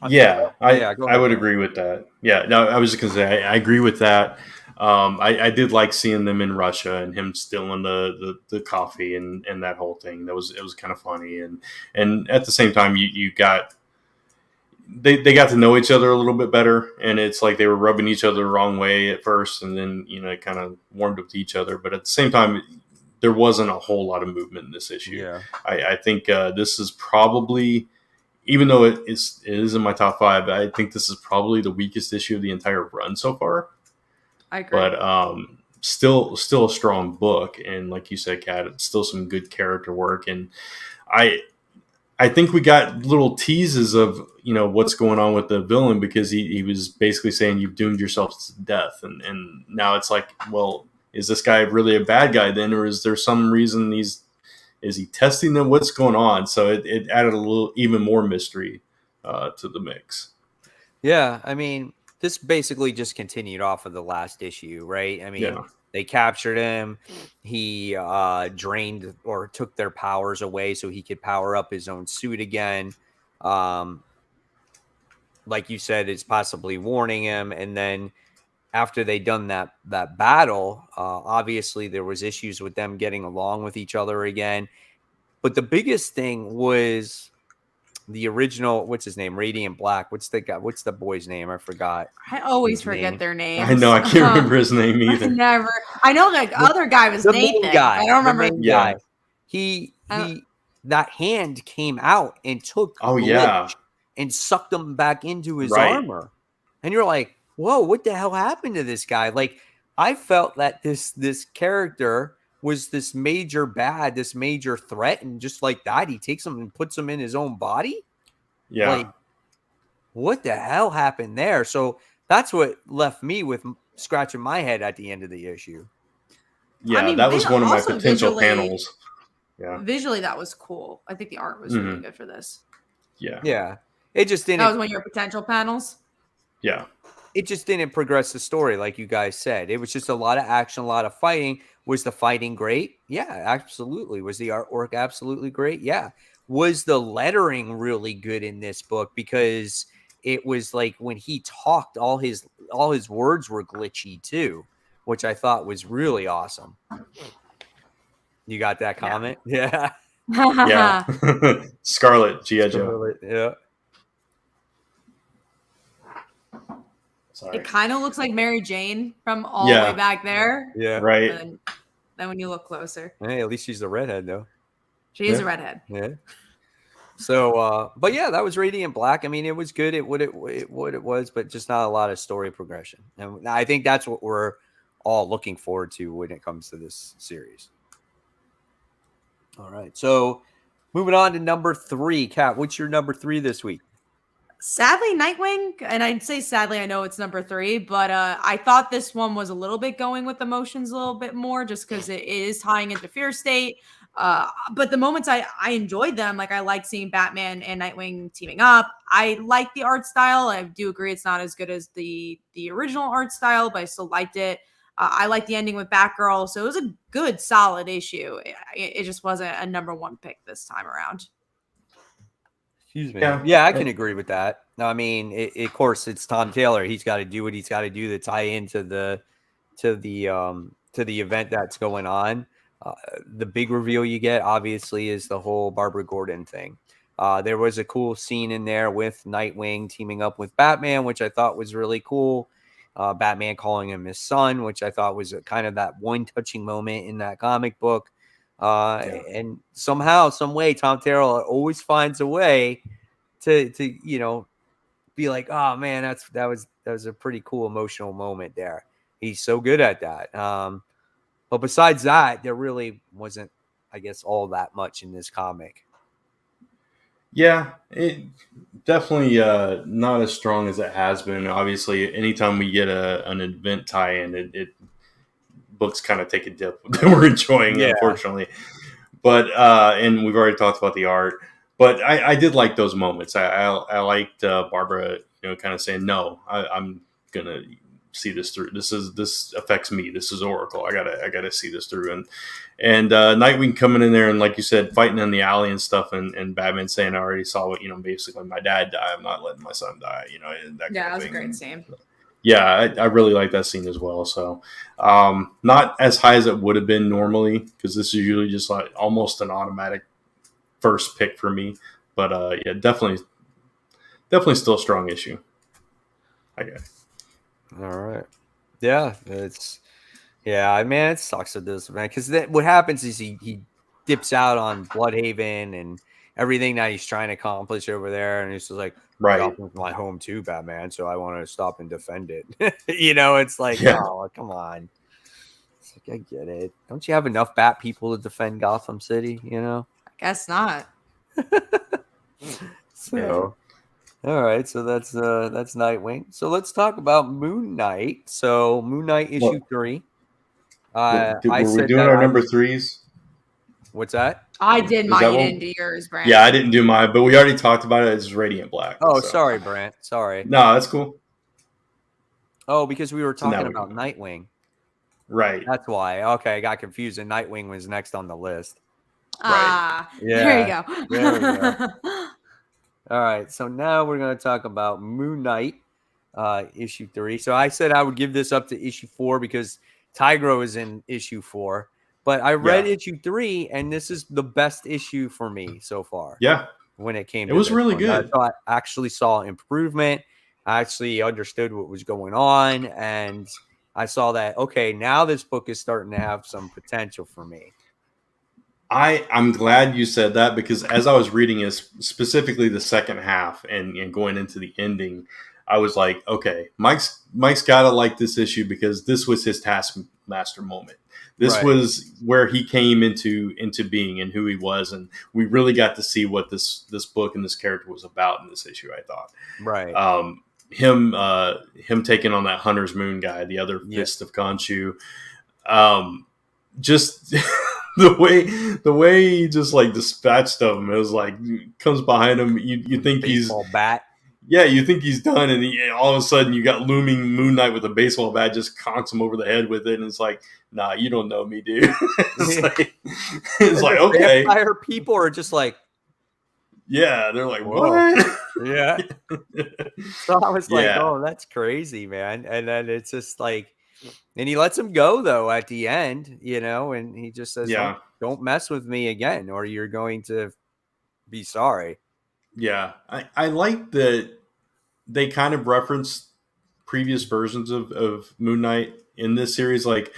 Yeah, I would agree with that. Yeah, no, I was just gonna say I agree with that. I did like seeing them in Russia and him stealing the coffee and that whole thing. It was kind of funny and at the same time you got they got to know each other a little bit better, and it's like they were rubbing each other the wrong way at first, and then it kind of warmed up to each other. But at the same time, there wasn't a whole lot of movement in this issue. Yeah. I think this is probably, even though it is in my top 5, I think this is probably the weakest issue of the entire run so far. I agree. But still a strong book, and like you said, Kat, it's still some good character work, and I think we got little teases of what's going on with the villain, because he was basically saying you've doomed yourself to death, and now it's like, well, is this guy really a bad guy then, or is there some reason is he testing them? What's going on? So it added a little even more mystery to the mix. Yeah, I mean, this basically just continued off of the last issue, right? I mean, they captured him. He drained or took their powers away so he could power up his own suit again. Like you said, it's possibly warning him. And then after they done that battle, obviously there was issues with them getting along with each other again. But the biggest thing was the original, what's his name? Radiant Black. What's the boy's name? I forgot. I always forget their names. I know, I can't remember his name either. I know the other guy was Nathan. I don't remember. The main guy. He that hand came out and took and sucked him back into his armor. And you're like, whoa, what the hell happened to this guy? Like, I felt that this character was this major bad, this major threat, and just like that, he takes him and puts him in his own body. Yeah. Like, what the hell happened there? So that's what left me with scratching my head at the end of the issue. Yeah, I mean, that was one of my potential panels. Yeah. Visually, that was cool. I think the art was really good for this. Yeah. Yeah. It just didn't. That was one of your potential panels? Yeah. It just didn't progress the story, like you guys said. It was just a lot of action, a lot of fighting. Was the fighting great? Yeah, absolutely. Was the artwork absolutely great? Yeah. Was the lettering really good in this book? Because it was like when he talked, all his words were glitchy too, which I thought was really awesome. You got that comment? Yeah. Yeah. Scarlet, G.I. Joe. Yeah. Sorry. It kind of looks like Mary Jane from all the way back there. Yeah. Right. And then when you look closer. Hey, at least she's the redhead, though. She is a redhead. Yeah. So, but yeah, that was Radiant Black. I mean, it was good. What it was, but just not a lot of story progression. And I think that's what we're all looking forward to when it comes to this series. All right. So, moving on to number 3, Kat. What's your number 3 this week? Sadly, Nightwing, and I'd say sadly, I know it's number 3, but I thought this one was a little bit going with emotions a little bit more just because it is tying into Fear State. But the moments I enjoyed them, like I like seeing Batman and Nightwing teaming up. I like the art style. I do agree it's not as good as the original art style, but I still liked it. I like the ending with Batgirl, so it was a good, solid issue. It just wasn't a number 1 pick this time around. Excuse me. Yeah, I can agree with that. I mean, of course, it's Tom Taylor. He's got to do what he's got to do to tie into the event that's going on. The big reveal you get, obviously, is the whole Barbara Gordon thing. There was a cool scene in there with Nightwing teaming up with Batman, which I thought was really cool. Batman calling him his son, which I thought was kind of that one touching moment in that comic book. And somehow, some way, Tom Taylor always finds a way to be like, oh man, that was a pretty cool emotional moment there. He's so good at that. But besides that, there really wasn't, I guess, all that much in this comic. Yeah, it definitely not as strong as it has been. Obviously, anytime we get an event tie-in, it books kind of take a dip that we're enjoying, unfortunately. But and we've already talked about the art. But I did like those moments. I liked Barbara, kind of saying, "No, I'm gonna see this through. This affects me. This is Oracle. I gotta see this through." And Nightwing coming in there and, like you said, fighting in the alley and stuff, and Batman saying, "I already saw what basically my dad died. I'm not letting my son die." That was a great scene. Yeah, I really like that scene as well. So, not as high as it would have been normally, because this is usually just like almost an automatic first pick for me. But yeah, definitely still a strong issue, I guess. All right. Yeah, man, it sucks with this, man, because what happens is he dips out on Bloodhaven and everything that he's trying to accomplish over there, and he's just like, right, my home too, Batman, so I want to stop and defend it. It's like, oh, come on. It's like, I get it. Don't you have enough Bat people to defend Gotham City? I guess not. So, all right, so that's Nightwing. So let's talk about Moon Knight. So Moon Knight issue 3. Were we doing our number 3s? What's that? I did mine. You didn't do yours, Brent. Yeah, I didn't do mine, but we already talked about it. It's Radiant Black. Oh, sorry, Brent. Sorry. No, that's cool. Oh, because we were talking about Nightwing. Right. That's why. Okay, I got confused, and Nightwing was next on the list. Right. There you go. There we go. All right, so now we're going to talk about Moon Knight, issue 3. So I said I would give this up to issue 4 because Tigro is in issue 4. But I read issue 3, and this is the best issue for me so far. Yeah. When it came to it was really good. I actually saw improvement. I actually understood what was going on, and I saw that, okay, now this book is starting to have some potential for me. I'm glad you said that, because as I was reading it, specifically the second half and going into the ending, I was like, okay, Mike's got to like this issue because this was his Taskmaster moment. This was where he came into being and who he was, and we really got to see what this book and this character was about in this issue, I thought. Right. Him taking on that Hunter's Moon guy, the other Fist of Khonshu. Just the way he just like dispatched him, it was like comes behind him. You think baseball bat. Yeah, you think he's done, and all of a sudden you got looming Moon Knight with a baseball bat, just conks him over the head with it, and it's like, nah, you don't know me, dude. it's like okay. Vampire people are just like, yeah, they're like, what? Yeah. So I was like, oh, that's crazy, man. And then it's just like, and he lets him go though at the end, and he just says, don't mess with me again, or you're going to be sorry. Yeah, I like that they kind of referenced previous versions of Moon Knight in this series. Like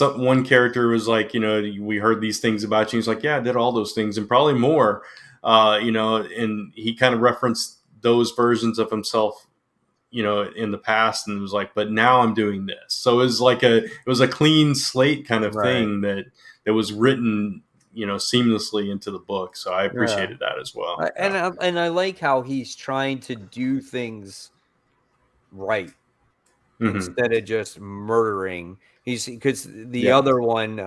one character was like, we heard these things about you. He's like, yeah, I did all those things and probably more. And he kind of referenced those versions of himself, in the past, and it was like, but now I'm doing this. So it was a clean slate kind of thing that was written, seamlessly into the book. So I appreciated that as well. And I like how he's trying to do things right instead of just murdering. Because the other one,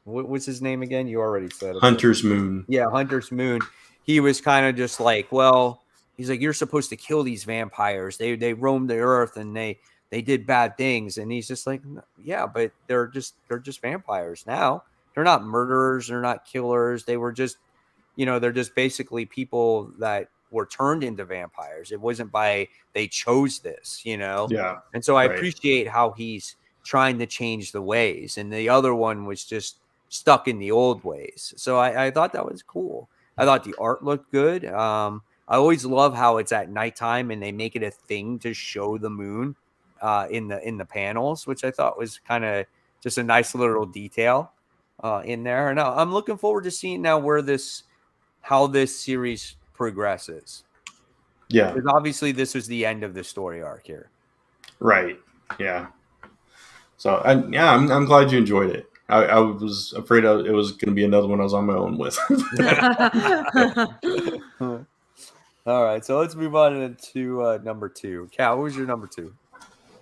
what was his name again? You already said it. Hunter's Moon. Yeah, Hunter's Moon. He was kind of just like, well, he's like, you're supposed to kill these vampires. They roamed the earth and they did bad things. And he's just like, yeah, but they're just vampires now. They're not murderers. They're not killers. They were just, they're just basically people that were turned into vampires. It wasn't by they chose this, Yeah. And so I appreciate how he's trying to change the ways. And the other one was just stuck in the old ways. So I thought that was cool. I thought the art looked good. I always love how it's at nighttime and they make it a thing to show the moon in the panels, which I thought was kind of just a nice little detail in there. And I'm looking forward to seeing now how this series progresses. Yeah. Because obviously this was the end of the story arc here. Right. Yeah. So I'm glad you enjoyed it. I was afraid it was going to be another one I was on my own with. All right, so let's move on to number 2. Cal, what was your number 2?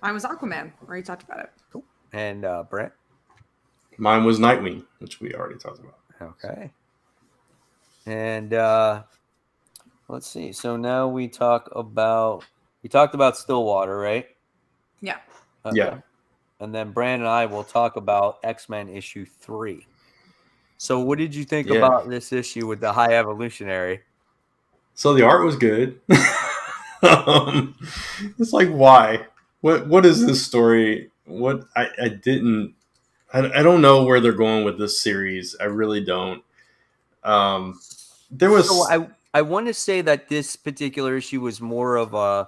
Mine was Aquaman. We already talked about it. Cool. And Brent? Mine was Nightwing, which we already talked about. Okay. And let's see. So now we talked about Stillwater, right? Yeah. Okay. Yeah. And then Brandon and I will talk about X-Men issue 3. So what did you think about this issue with the High Evolutionary? So the art was good. It's like, why? What is this story? What I don't know where they're going with this series. I really don't. There was. So I want to say that this particular issue was more of a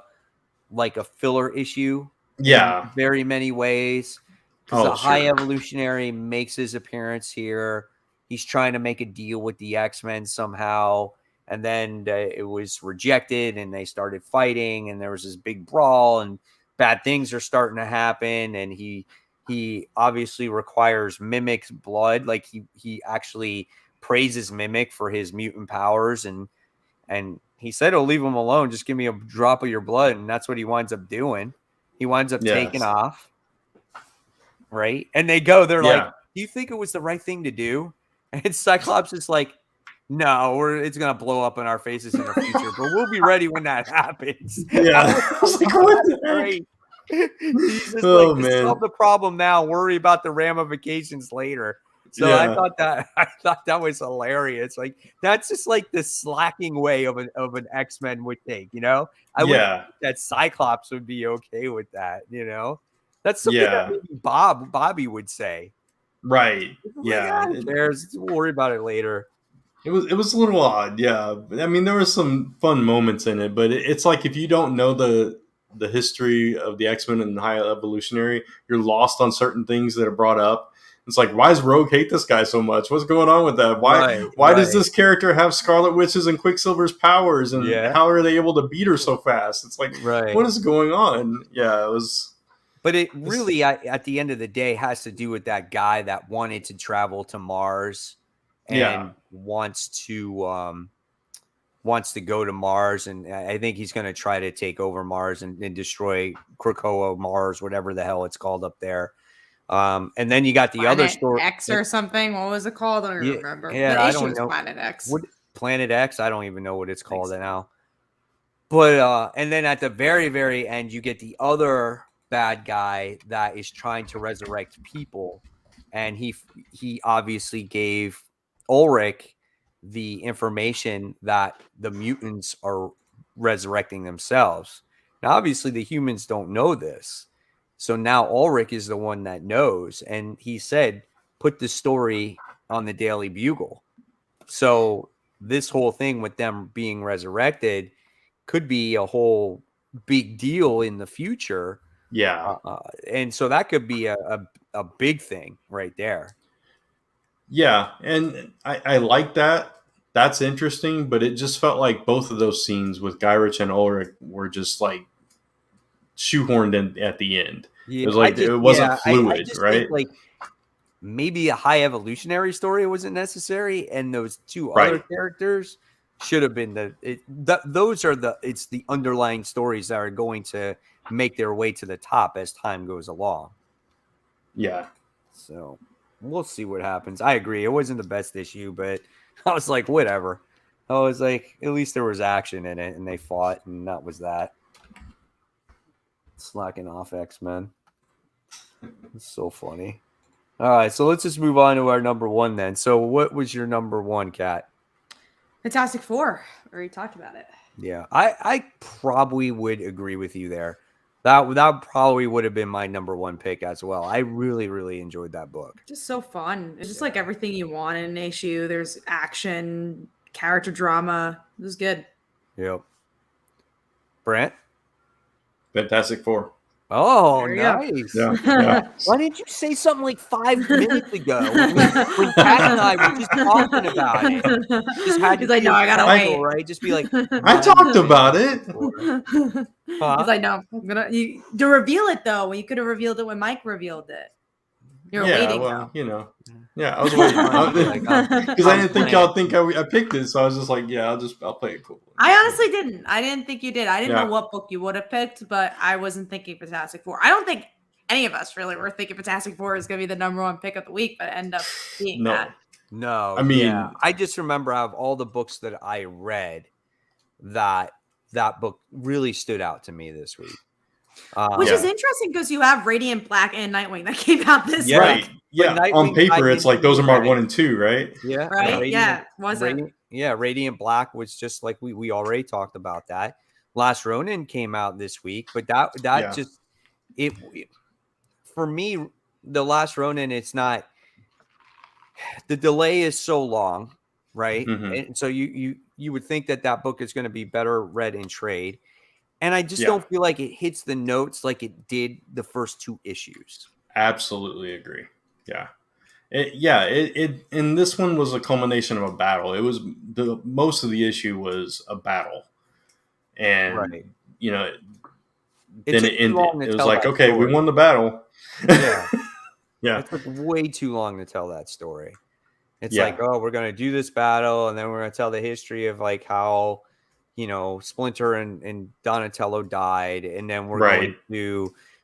filler issue. Yeah. In very many ways. Because the High Evolutionary makes his appearance here. He's trying to make a deal with the X-Men somehow. And then it was rejected and they started fighting and there was this big brawl and bad things are starting to happen. And he obviously requires Mimic's blood. Like he actually praises Mimic for his mutant powers. And he said, he'll leave him alone. Just give me a drop of your blood. And that's what he winds up doing. He winds up taking off. Right. And they're like, do you think it was the right thing to do? And Cyclops is like, no, it's going to blow up in our faces in the future, but we'll be ready when that happens. Yeah. I was like, what the heck? He's just man. Solve the problem now. Worry about the ramifications later. So I thought that was hilarious. Like that's just like the slacking way of an X-Men would take, I would think that Cyclops would be okay with that, That's something that maybe Bobby would say. Right. Who cares? We'll worry about it later. It was a little odd, yeah. I mean, there were some fun moments in it, but it's like if you don't know the history of the X-Men and the High Evolutionary, you're lost on certain things that are brought up. It's like, why does Rogue hate this guy so much? What's going on with that? Why does this character have Scarlet Witch's and Quicksilver's powers, and how are they able to beat her so fast? It's like, what is going on? Yeah, it was. But it really, at the end of the day, has to do with that guy that wanted to travel to Mars and wants to go to Mars. And I think he's going to try to take over Mars and destroy Krakoa Mars, whatever the hell it's called up there. And then you got the other story. X or something. What was it called? I don't even remember. Yeah, I don't know. Planet X. Planet X? I don't even know what it's called now. But and then at the very, very end, you get the other bad guy that is trying to resurrect people, and he obviously gave Ulrich the information that the mutants are resurrecting themselves. Now obviously the humans don't know this, so now Ulrich is the one that knows, and he said put the story on the Daily Bugle. So this whole thing with them being resurrected could be a whole big deal in the future. Yeah. And so that could be a big thing right there. Yeah, and I like that. That's interesting, but it just felt like both of those scenes with Gyrich and Ulrich were just like shoehorned in at the end. Yeah, It was like it wasn't I fluid, just right? think like maybe a high evolutionary story wasn't necessary, and those two other Right. characters should have been it's the underlying stories that are going to make their way to the top as time goes along. Yeah. So we'll see what happens. I agree. It wasn't the best issue, but I was like, whatever. I was like, at least there was action in it, and they fought, and that was that. Slacking off, X-Men. It's so funny. All right, so let's just move on to our number one then. So what was your number one, Kat? Fantastic Four. We already talked about it. Yeah, I probably would agree with you there. That probably would have been my number one pick as well. I really, really enjoyed that book. Just so fun. It's just like everything you want in an issue. There's action, character drama. It was good. Yep. Brent? Fantastic Four. Oh, There you go. nice. Yeah. Why didn't you say something like 5 minutes ago when Kat and I were just talking about it? Just had to Because I know I gotta title, wait. right? Just be like, I talked about it. Because I know I'm gonna to reveal it though. You could have revealed it when Mike revealed it. You're waiting well, though. Yeah, I was waiting because I didn't think y'all think I picked it, so I was just like, yeah, I'll play it cool. I honestly didn't. I didn't think you did. I didn't Yeah. know what book you would have picked, but I wasn't thinking Fantastic Four. I don't think any of us really were thinking Fantastic Four is going to be the number one pick of the week, but end up being No. that. no. I mean- yeah. I just remember out of all the books that I read, that book really stood out to me this week. Which Yeah. is interesting because you have Radiant Black and Nightwing that came out this Yeah. week. Right. Yeah. Nightwing On paper, tied it's like into those are marked Radiant. 1 and 2, right? Yeah. Right? Yeah. Was it? Radiant Black was just like we already talked about that. Last Ronin came out this week, but that Yeah. just it for me, the Last Ronin, it's not, the delay is so long, right? Mhm. And so you would think that book is going to be better read in trade. And I just Yeah. don't feel like it hits the notes like it did the first 2 issues. Absolutely agree. Yeah. And this one was a culmination of a battle. It was most of the issue was a battle. And, Right. you know, It then took it too ended. long to It was tell like, that okay, we story. won the battle. Yeah. Yeah. It took way too long to tell that story. It's Yeah. like, oh, we're going to do this battle, and then we're going to tell the history of like how, Splinter and Donatello died, and then we're Right. going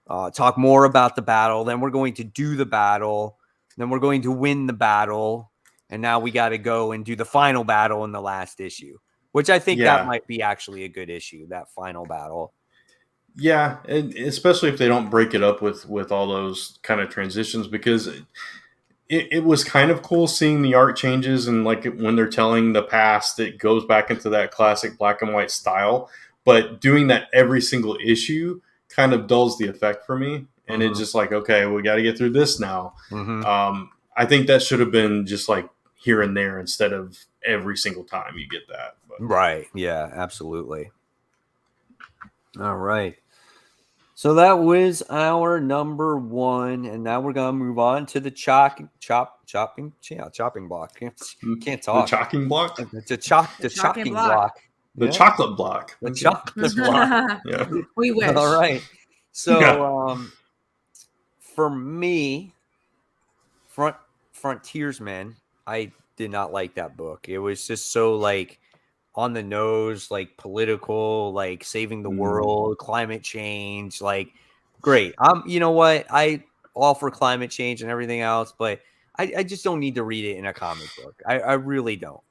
to talk more about the battle. Then we're going to do the battle. Then we're going to win the battle, and now we got to go and do the final battle in the last issue, which I think Yeah. that might be actually a good issue, that final battle. Yeah, and especially if they don't break it up with all those kind of transitions, because it was kind of cool seeing the art changes, and like when they're telling the past, it goes back into that classic black and white style. But doing that every single issue kind of dulls the effect for me, and it's just like, okay, we got to get through this now. Mm-hmm. I think that should have been just like here and there instead of every single time you get that. But. Right. Yeah, absolutely. All right. So that was our number one, and now we're gonna move on to the chopping block. Can't talk. The chopping block. The chopping block. The Yeah. chocolate block. The chocolate block. Yeah. We wish. All right. So Yeah. For me, Frontiersman, I did not like that book. It was just so like on the nose, like political, like saving the world, climate change, like great. You know what? I all for climate change and everything else, but I just don't need to read it in a comic book. I really don't,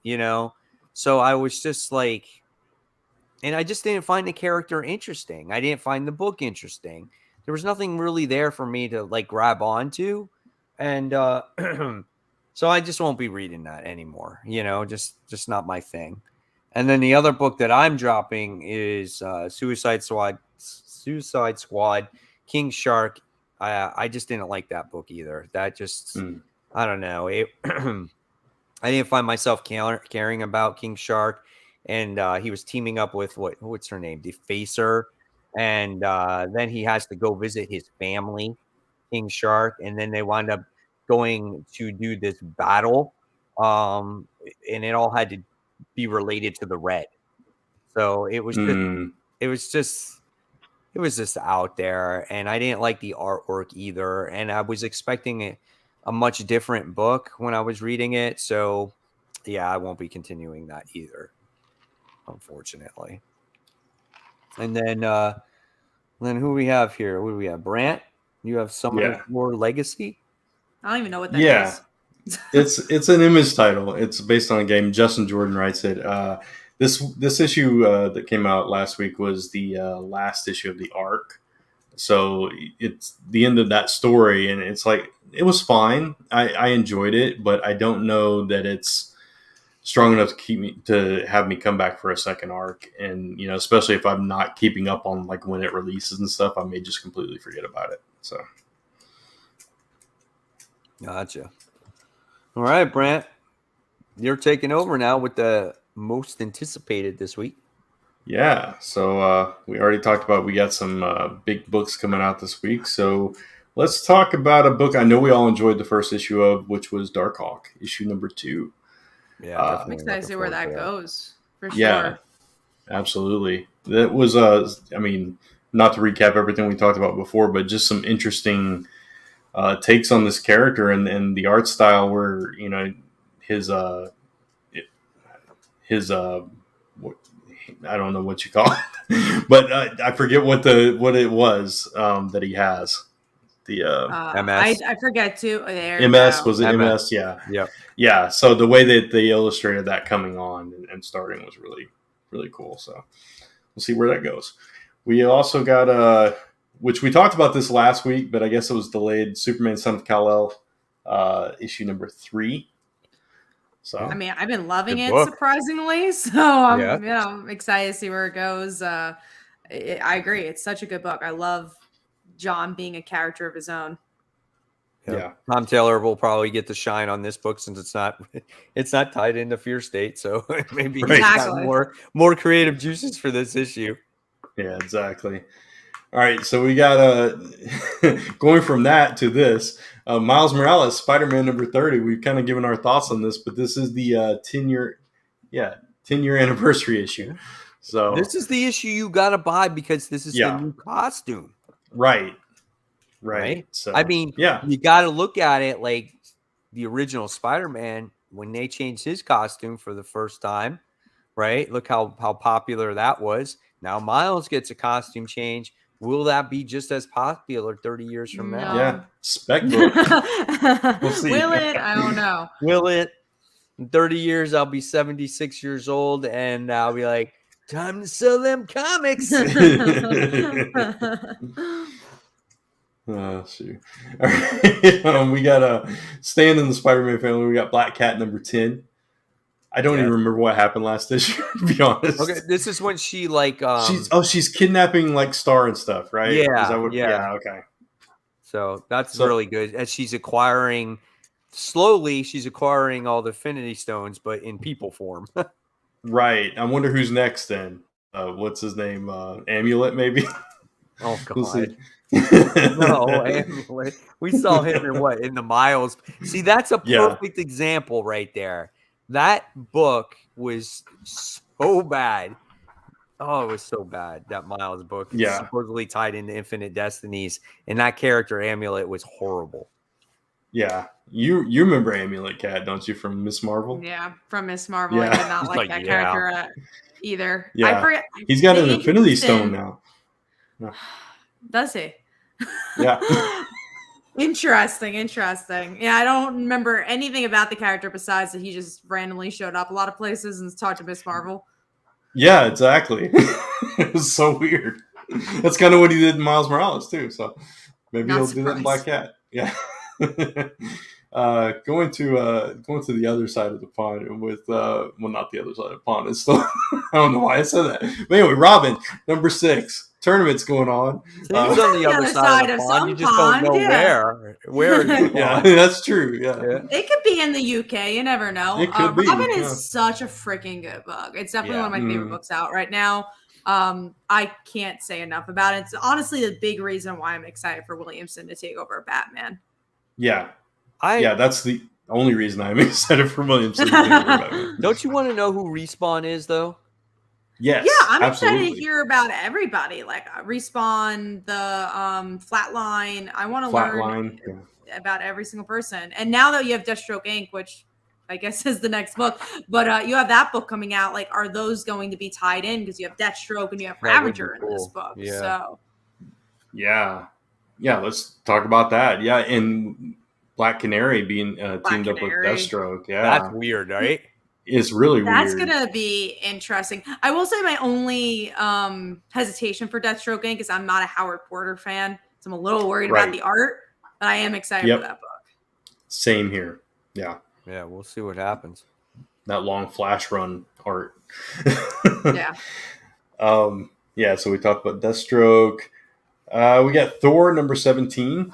So I was just like, and I just didn't find the character interesting. I didn't find the book interesting. There was nothing really there for me to like grab onto. And so I just won't be reading that anymore. Just not my thing. And then the other book that I'm dropping is Suicide Squad, King Shark. I just didn't like that book either. That just, I don't know. I didn't find myself caring about King Shark. And he was teaming up with what's her name? Defacer. And then he has to go visit his family, King Shark, and then they wind up going to do this battle, and it all had to be related to the Red. So it was just out there, and I didn't like the artwork either, and I was expecting a much different book when I was reading it. So yeah, I won't be continuing that either, unfortunately. And then who we have here? What do we have? Brant, you have Summoner's War Legacy? I don't even know what that is. It's an Image title. It's based on a game. Justin Jordan writes it. This issue that came out last week was the last issue of the arc. So it's the end of that story, and it's like it was fine. I enjoyed it, but I don't know that it's strong enough to have me come back for a second arc. And especially if I'm not keeping up on like when it releases and stuff, I may just completely forget about it. So, gotcha. All right, Brant, you're taking over now with the most anticipated this week. Yeah, so we already talked about we got some big books coming out this week. So let's talk about a book I know we all enjoyed the first issue of, which was Darkhawk, issue number 2. Yeah, I'm excited to see where that goes. For sure. Yeah, absolutely. That was, I mean, not to recap everything we talked about before, but just some interesting takes on this character and the art style where, his I don't know what you call it, but I forget what it was that he has. The MS. I forget too. MS, was it MS? Yeah. Yep. Yeah. So the way that they illustrated that coming on and starting was really, really cool. So we'll see where that goes. We also got which we talked about this last week, but I guess it was delayed. Superman Son of Kal-El, issue number 3. So I mean, I've been loving it surprisingly. So I'm excited to see where it goes. I agree. It's such a good book. I love John being a character of his own. Yeah. Tom Taylor will probably get the shine on this book since it's not tied into Fear State. So maybe he's got more creative juices for this issue. Yeah, exactly. All right, so we got going from that to this, Miles Morales, Spider-Man number 30. We've kind of given our thoughts on this, but this is the 10-year anniversary issue. So this is the issue you got to buy because this is the new costume. Right. So I mean, you got to look at it like the original Spider-Man when they changed his costume for the first time, right? Look how popular that was. Now Miles gets a costume change. Will that be just as popular 30 years from now? Yeah, spec book. We'll see. Will it? I don't know. Will it? In 30 years, I'll be 76 years old, and I'll be like, time to sell them comics. Oh, shoot. All right. We got staying in the Spider-Man family. We got Black Cat number 10. I don't even remember what happened last issue, to be honest. Okay, this is when she she's kidnapping like Star and stuff, right? Yeah, okay. So that's really good. As she's acquiring all the Infinity Stones, but in people form. Right. I wonder who's next then. What's his name? Amulet, maybe. Oh God. No, Amulet. We saw him in the Miles. See, that's a perfect example right there. That book was so bad. Oh, it was so bad. That Miles book. It's supposedly tied into Infinite Destinies. And that character, Amulet, was horrible. Yeah. You remember Amulet, Cat, don't you, from Miss Marvel? Yeah, from Miss Marvel. Yeah. I did not like that character either. Yeah. I forget. He's got an Infinity Stone now. No. Does he? Yeah. Interesting. Yeah, I don't remember anything about the character besides that he just randomly showed up a lot of places and talked to Miss Marvel. Yeah, exactly. It was so weird. That's kind of what he did in Miles Morales too. So maybe he'll do that in Black Cat. Yeah. Going to the other side of the pond with not the other side of the pond. It's still I don't know why I said that. But anyway, Robin number 6. Tournament's going on. He's on the other side of the pond. You just don't know where. Yeah, that's true. Yeah. It could be in the UK. You never know. It could be. Robin is such a freaking good book. It's definitely one of my favorite books out right now. I can't say enough about it. It's honestly the big reason why I'm excited for Williamson to take over Batman. Yeah. That's the only reason I'm excited for Williamson to take over Batman. Don't you want to know who Respawn is, though? Yes. Yeah, I'm absolutely. excited to hear about everybody. Like Respawn, the Flatline. I want to learn about every single person. And now that you have Deathstroke Inc., which I guess is the next book, but you have that book coming out. Like, are those going to be tied in? Because you have Deathstroke and you have Ravager in this book. Yeah. So yeah, let's talk about that. Yeah, and Black Canary being teamed up with Deathstroke. Yeah, that's weird, right? It's really weird. That's gonna be interesting. I will say my only hesitation for Deathstroke Inc. is I'm not a Howard Porter fan, so I'm a little worried about the art, but I am excited for that book. Same here. Yeah. Yeah, we'll see what happens. That long flash run art. Yeah. So we talked about Deathstroke. We got Thor number 17.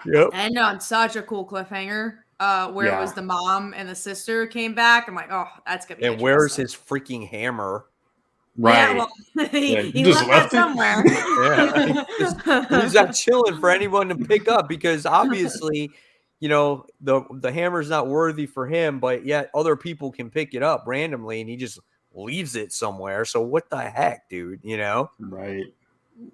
Yep. And on such a cool cliffhanger, where it was the mom and the sister came back. I'm like, oh, that's gonna be And where's his freaking hammer? Right. Yeah, well, he left that somewhere. He's not chilling for anyone to pick up because obviously, the hammer's not worthy for him, but yet other people can pick it up randomly and he just leaves it somewhere. So what the heck, dude? Right.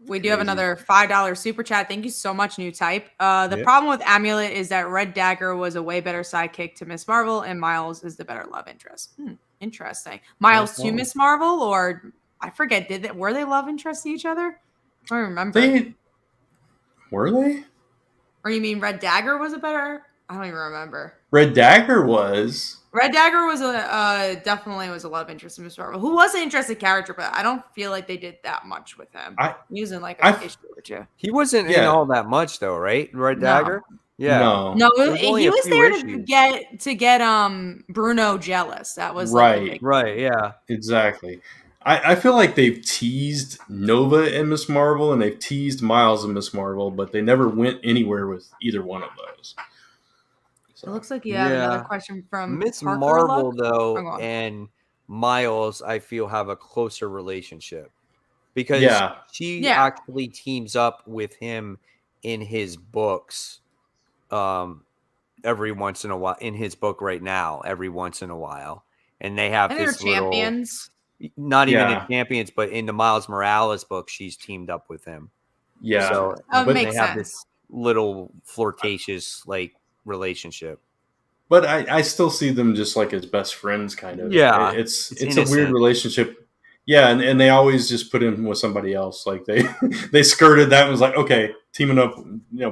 We do have another $5 super chat. Thank you so much, New Type. The problem with Amulet is that Red Dagger was a way better sidekick to Miss Marvel, and Miles is the better love interest. Interesting. Miles to Miss Marvel, or I forget. Were they love interests to each other? I don't remember. Were they? Or you mean Red Dagger was a better? I don't even remember. Red Dagger was definitely was a love interest in Miss Marvel, who was an interesting character, but I don't feel like they did that much with him. Using like an issue or two. He wasn't in all that much though, right? Red Dagger. Yeah. No, he was there to get Bruno jealous. That was right. Yeah, exactly. I feel like they've teased Nova and Miss Marvel, and they've teased Miles and Miss Marvel, but they never went anywhere with either one of those. So. It looks like you have another question from Miss Marvel, though, and Miles, I feel, have a closer relationship because she actually teams up with him in his books every once in a while, in his book right now, every once in a while. And they have this champions. Not even in Champions, but in the Miles Morales book, she's teamed up with him. Yeah. So but they have this little flirtatious relationship. But I still see them just like as best friends, kind of. Yeah. It's a weird relationship. Yeah, and they always just put him with somebody else. Like they skirted that and was like, okay, teaming up,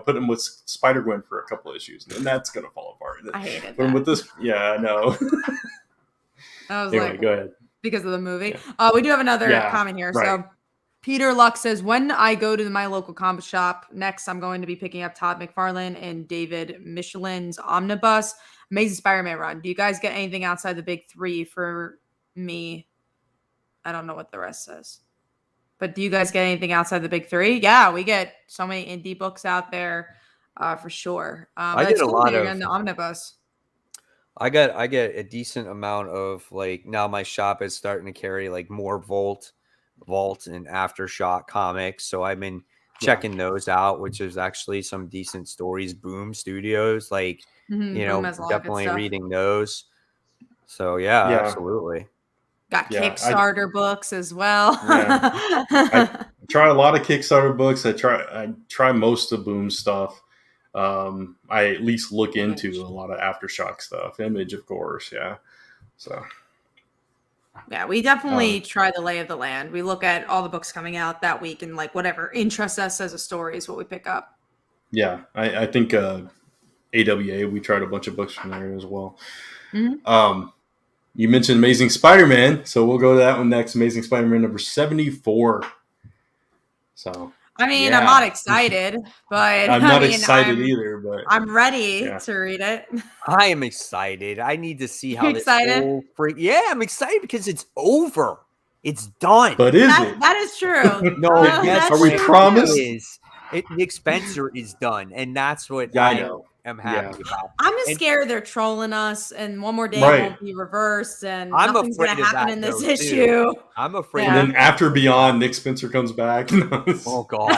put him with Spider-Gwen for a couple of issues, and that's gonna fall apart. I hated that. With this, I know. I was anyway, go ahead. Because of the movie. We do have another comment here. Right. So Peter Luck says, when I go to my local comic shop next, I'm going to be picking up Todd McFarlane and David Michelin's Omnibus Amazing Spider-Man run. Do you guys get anything outside the big three for me? I don't know what the rest says. But do you guys get anything outside the big three? Yeah, we get so many indie books out there for sure. I get a lot of the Omnibus. I get a decent amount of now my shop is starting to carry more Vault and Aftershock comics. So I've been checking those out, which is actually some decent stories. Boom Studios, definitely reading those. So absolutely. Got Kickstarter books as well. I try a lot of Kickstarter books. I try most of Boom stuff. I at least look into a lot of Aftershock stuff. Image, of course, So we definitely try the lay of the land. We look at all the books coming out that week and whatever interests us as a story is what we pick up. Yeah, I think AWA, we tried a bunch of books from there as well. Mm-hmm. You mentioned Amazing Spider-Man, so we'll go to that one next. Amazing Spider-Man number 74. So I'm not excited, but I'm not excited either. But I'm ready to read it. I am excited. I need to see how this excited? I'm excited because it's over. It's done. But that is true. No, are we promised? Nick Spencer is done, and that's what I know. am happy about. I'm just scared they're trolling us, and one more day won't be reversed, and I'm nothing's going to happen in this issue. Too. I'm afraid. And then after Beyond, Nick Spencer comes back. Oh God!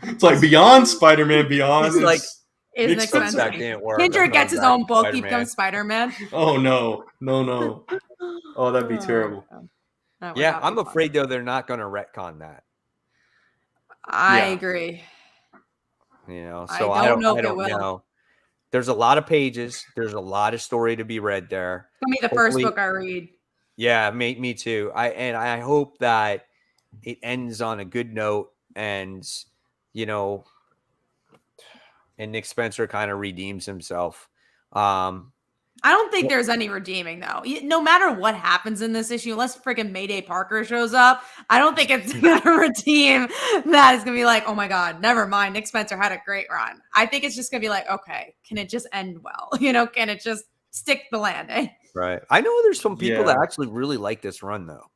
It's like Beyond Spider-Man. Beyond. It's like Nick Spencer. That didn't work. Kendrick gets his own book. He becomes Spider-Man. Oh no! Oh, that'd be terrible. Yeah, I'm afraid though they're not going to retcon that. I agree. You know, so I don't know. There's a lot of pages. There's a lot of story to be read there. It's gonna be the first book I read. Yeah, me too. I hope that it ends on a good note, and you know, and Nick Spencer kind of redeems himself. I don't think there's any redeeming though. No matter what happens in this issue, unless freaking Mayday Parker shows up, I don't think it's gonna redeem. That is gonna be like, oh my God, never mind. Nick Spencer had a great run. I think it's just gonna be like, okay, can it just end well? You know, can it just stick the landing? Right. I know there's some people that actually really like this run though.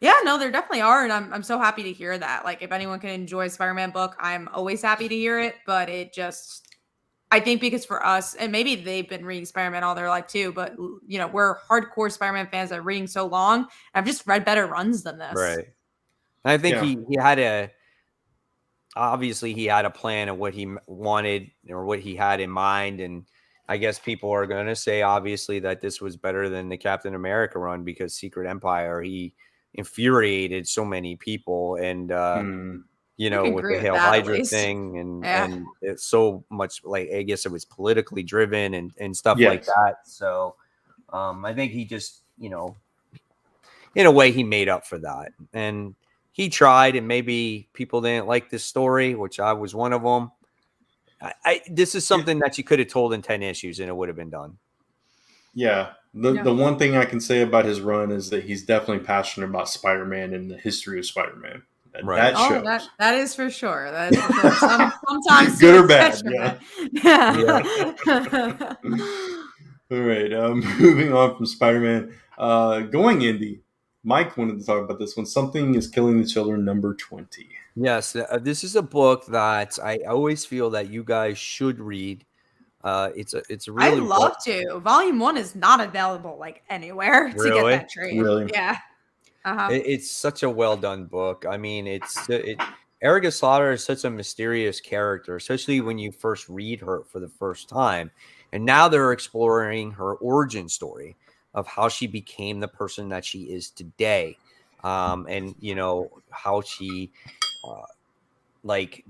Yeah, no, there definitely are, and I'm so happy to hear that. Like, if anyone can enjoy a Spider-Man book, I'm always happy to hear it. But it just. I think because for us, and maybe they've been reading Spider-Man all their life too, but you know, we're hardcore Spider-Man fans that are reading so long. I've just read better runs than this. Right. I think he had obviously he had a plan of what he wanted or what he had in mind. And I guess people are going to say, obviously, that this was better than the Captain America run because Secret Empire, he infuriated so many people. And, you know, with the Hail Hydra thing and it's so much like, I guess it was politically driven and stuff like that. So I think he just, you know, in a way he made up for that. And he tried, and maybe people didn't like this story, which I was one of them. This is something that you could have told in 10 issues and it would have been done. Yeah. The one thing I can say about his run is that he's definitely passionate about Spider-Man and the history of Spider-Man. Right. That is for sure. That is for sure. Sometimes good or bad. Yeah. All right. Moving on from Spider-Man, going indie. Mike wanted to talk about this one. Something is Killing the Children, number 20. Yes, this is a book that I always feel that you guys should read. It's a really. I'd love to. Volume 1 is not available like anywhere to get that trade. Really? Yeah. It's such a well done book. I mean, Erica Slaughter is such a mysterious character, especially when you first read her for the first time. And now they're exploring her origin story of how she became the person that she is today. And, you know, how she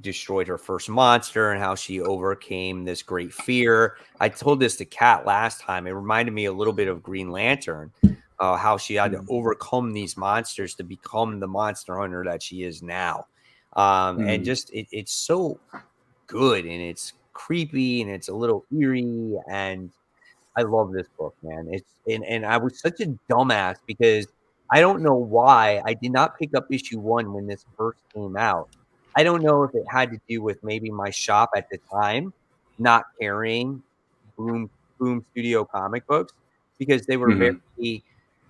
destroyed her first monster and how she overcame this great fear. I told this to Kat last time. It reminded me a little bit of Green Lantern. How she had to overcome these monsters to become the monster hunter that she is now. And just, it's so good and it's creepy and it's a little eerie. And I love this book, man. And I was such a dumbass because I don't know why I did not pick up issue 1 when this first came out. I don't know if it had to do with maybe my shop at the time not carrying Boom Studio comic books because they were very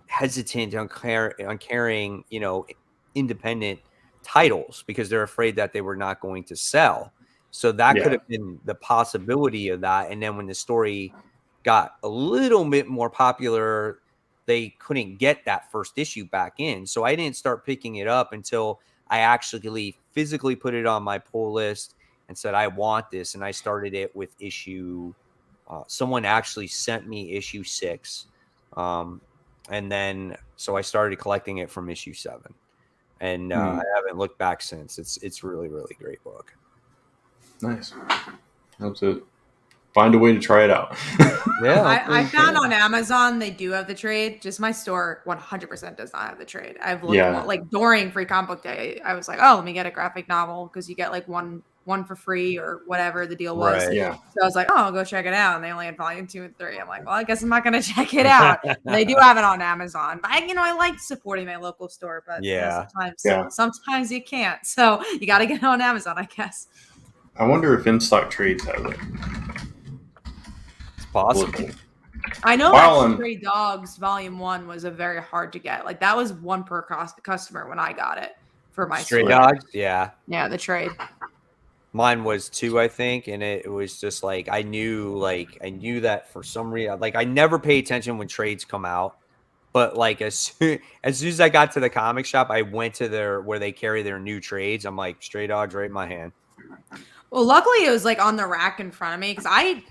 hesitant on carrying, you know, independent titles because they're afraid that they were not going to sell. So that could have been the possibility of that. And then when the story got a little bit more popular, they couldn't get that first issue back in. So I didn't start picking it up until I actually physically put it on my pull list and said, I want this. And I started it with issue, someone actually sent me issue 6. And then, so I started collecting it from issue 7, and I haven't looked back since. It's really, really great book. Nice. That's it. Find a way to try it out. Yeah, I found on Amazon they do have the trade. Just my store 100% does not have the trade. I've looked like during Free Comic Book Day. I was like, oh, let me get a graphic novel because you get like one for free or whatever the deal was. Right, yeah. So I was like, oh, I'll go check it out. And they only had volume 2 and 3. I'm like, well, I guess I'm not going to check it out. They do have it on Amazon. But I like supporting my local store, but sometimes you can't. So you got to get it on Amazon, I guess. I wonder if In-Stock Trades have it. It's possible. I know that Stray Dogs Volume 1 was a very hard to get. Like that was 1 per customer when I got it for my Stray Dogs, yeah, the trade. Mine was 2, I think, and it was just like I knew that for some reason, like I never pay attention when trades come out, but like as soon as I got to the comic shop, I went to where they carry their new trades. I'm like, Stray Dogs right in my hand. Well, luckily it was like on the rack in front of me because I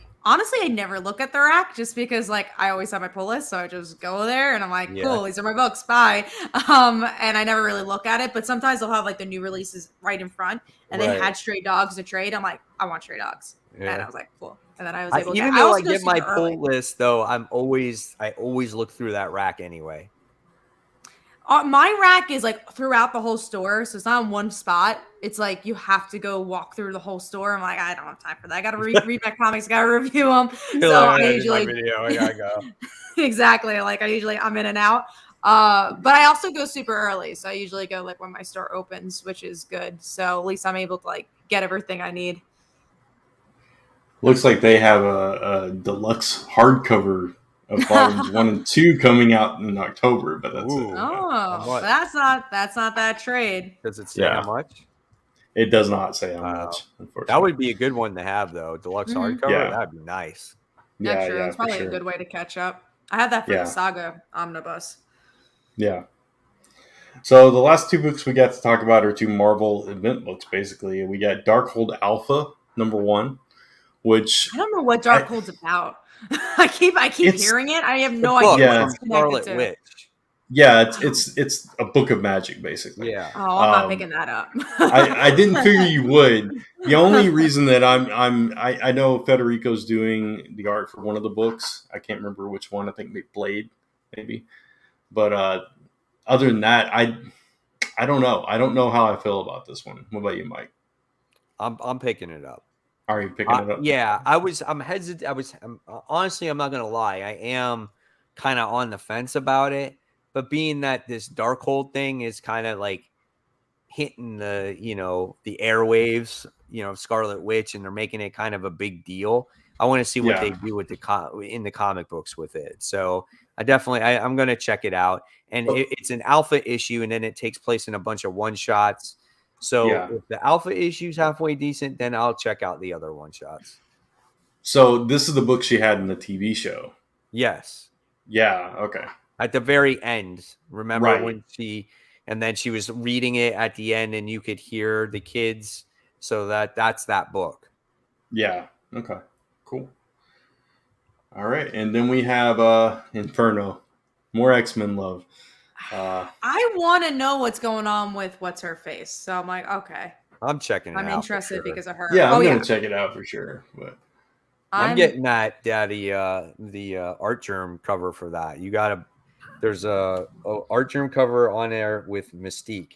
never look at the rack just because like I always have my pull list, so I just go there and I'm like, cool, these are my books, bye. And I never really look at it, but sometimes they'll have like the new releases right in front, and they had Stray Dogs to trade. I'm like, I want Stray Dogs, and I was like, cool. And then I was able to. Even though I get my pull list, though, I always look through that rack anyway. My rack is like throughout the whole store, so it's not in one spot. It's like you have to go walk through the whole store. I'm like, I don't have time for that. I got to read my comics. Got to review them. So I usually I gotta go. Exactly. Like I'm in and out. But I also go super early, so I usually go like when my store opens, which is good. So at least I'm able to like get everything I need. Looks like they have a deluxe hardcover of volumes 1 and 2 coming out in October, but that's it. Oh, that's not that trade. Does it say how much? It does not say how much, unfortunately. That would be a good one to have, though. Deluxe hardcover, that'd be nice. Yeah, true. It's probably a good way to catch up. I had that for the Saga Omnibus. Yeah. So the last 2 books we got to talk about are 2 Marvel event books, basically. We got Darkhold Alpha, #1, which I don't know what Darkhold's about. I keep hearing it. I have no idea what it's connected to. Witch. Yeah, it's a book of magic, basically. Yeah. Oh, I'm not picking that up. I didn't figure you would. The only reason that I know Federico's doing the art for one of the books. I can't remember which one. I think Blade, maybe. But other than that, I don't know. I don't know how I feel about this one. What about you, Mike? I'm picking it up. Are you picking it up? Yeah, I'm hesitant. Honestly, I'm not gonna lie. I am kind of on the fence about it. But being that this Darkhold thing is kind of like hitting the airwaves, Scarlet Witch, and they're making it kind of a big deal. I want to see what they do with in the comic books with it. So I'm going to check it out. And it's an alpha issue, and then it takes place in a bunch of one shots. So if the alpha issue's halfway decent, then I'll check out the other one shots. So this is the book she had in the TV show. Yes. Yeah. Okay. At the very end, remember when she was reading it at the end, and you could hear the kids. So that's that book. Yeah. Okay. Cool. All right, and then we have Inferno, more X-Men love. I want to know what's going on with what's her face. So I'm like, okay. I'm checking it out. I'm interested because of her. Yeah, I'm going to check it out for sure. But I'm getting the art germ cover for that. There's a art germ cover on there with Mystique.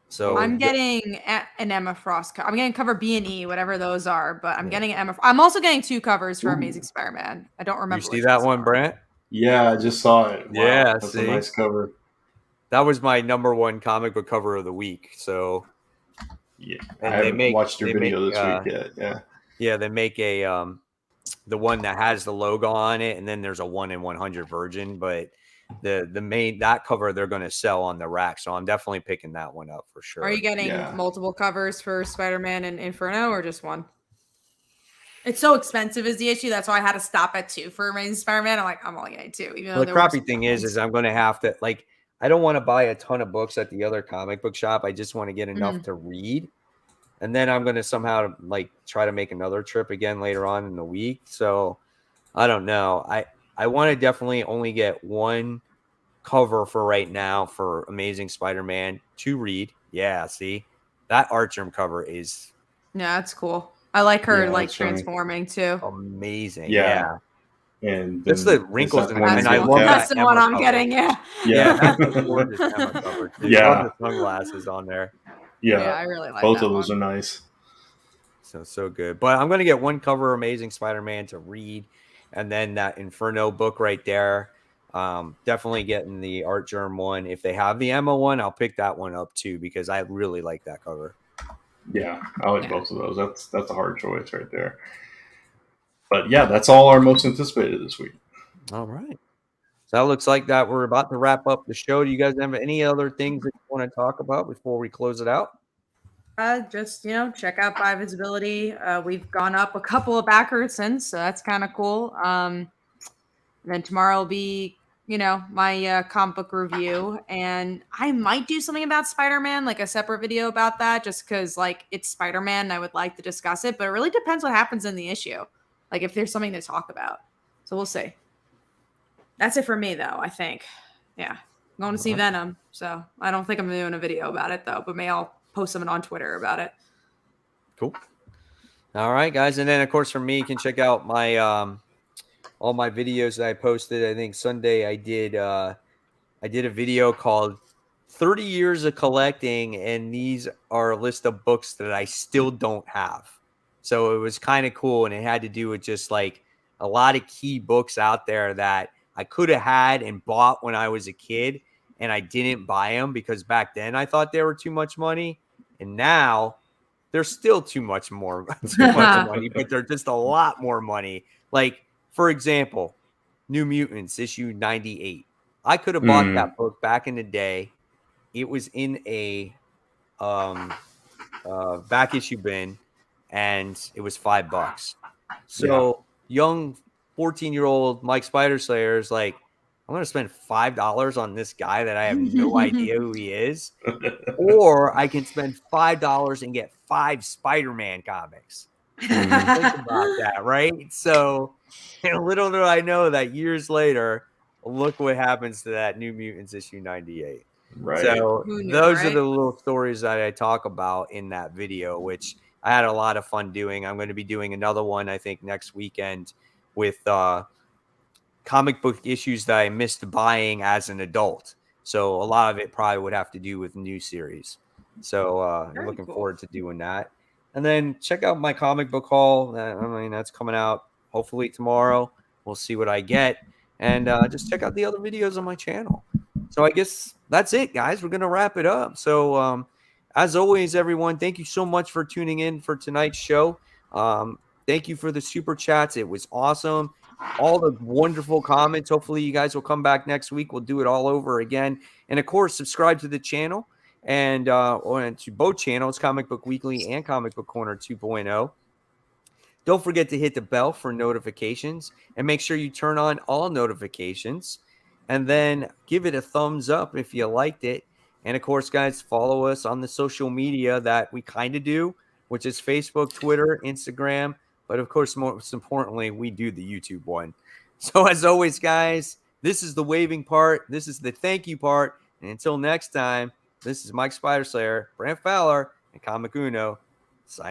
So I'm getting an Emma Frost cover. I'm getting cover B and E, whatever those are. But I'm getting Emma. I'm also getting 2 covers for Amazing Spider-Man. I don't remember. You see that one, Brent? Yeah, I just saw it. Wow, yeah, that's a nice cover. That was my #1 comic book cover of the week. So yeah, I haven't watched your video this week yet. Yeah, yeah, they make the one that has the logo on it, and then there's a 1 in 100 version, but that cover they're going to sell on the rack, so I'm definitely picking that one up for sure. Are you getting multiple covers for Spider-Man and Inferno, or just one? It's so expensive is the issue. That's why I had to stop at 2 for Amazing Spider-Man. I'm like, I'm only getting 2. Even though the crappy thing is I'm going to have to I don't want to buy a ton of books at the other comic book shop. I just want to get enough to read, and then I'm going to somehow try to make another trip again later on in the week. So I don't know. I want to definitely only get 1 cover for right now for Amazing Spider-Man to read. Yeah, see, that art germ cover is. Yeah, that's cool. I like her transforming too. Amazing. Yeah. And that's the wrinkles in it. And I love that's the one I'm getting. Yeah. That's a gorgeous Emma cover too. Yeah. I love the sunglasses on there. Yeah, I really like both of those are nice. So good. But I'm going to get 1 cover Amazing Spider-Man to read, and then that Inferno book right there. Definitely getting the art germ one. If they have the Emma one, I'll pick that one up too, because I really like that cover. Yeah, I like both of those. That's a hard choice right there. But yeah, that's all our most anticipated this week. All right. So that looks like that we're about to wrap up the show. Do you guys have any other things that you want to talk about before we close it out? Just, check out Buy Visibility. We've gone up a couple of backers since, so that's kind of cool. And then tomorrow will be, my comic book review. And I might do something about Spider-Man, like a separate video about that, just because, like, it's Spider-Man and I would like to discuss it. But it really depends what happens in the issue. Like, if there's something to talk about. So we'll see. That's it for me, though, I think. Yeah. I'm going to see Venom. So I don't think I'm doing a video about it, though. But maybe I'll post something on Twitter about it. Cool. All right, guys. And then, of course, for me, you can check out my all my videos that I posted. I think Sunday I did a video called 30 Years of Collecting, and these are a list of books that I still don't have. So it was kind of cool, and it had to do with just like a lot of key books out there that I could have had and bought when I was a kid, and I didn't buy them because back then I thought they were too much money, and now they're still too much money, but they're just a lot more money. Like, for example, New Mutants issue 98. I could have bought that book back in the day. It was in a back issue bin, and it was $5. So young 14-year-old Mike Spider-Slayer is like, I'm going to spend $5 on this guy that I have no idea who he is. Or I can spend $5 and get 5 Spider-Man comics. Think about that, right? So little do I know that years later, look what happens to that New Mutants issue 98. Right. So those are the little stories that I talk about in that video, which I had a lot of fun doing. I'm going to be doing another one, I think, next weekend with comic book issues that I missed buying as an adult. So a lot of it probably would have to do with new series. So I'm looking forward to doing that. And then check out my comic book haul. I mean, that's coming out hopefully tomorrow. We'll see what I get. And just check out the other videos on my channel. So I guess that's it, guys. We're going to wrap it up. So as always, everyone, thank you so much for tuning in for tonight's show. Thank you for the super chats. It was awesome. All the wonderful comments. Hopefully you guys will come back next week. We'll do it all over again. And of course, subscribe to the channel and to both channels, Comic Book Weekly and Comic Book Corner 2.0. Don't forget to hit the bell for notifications and make sure you turn on all notifications and then give it a thumbs up if you liked it. And of course, guys, follow us on the social media that we kind of do, which is Facebook, Twitter, Instagram. But of course, most importantly, we do the YouTube one. So as always, guys, this is the waving part. This is the thank you part. And until next time, this is Mike Spider-Slayer, Brant Fowler, and Comic Uno.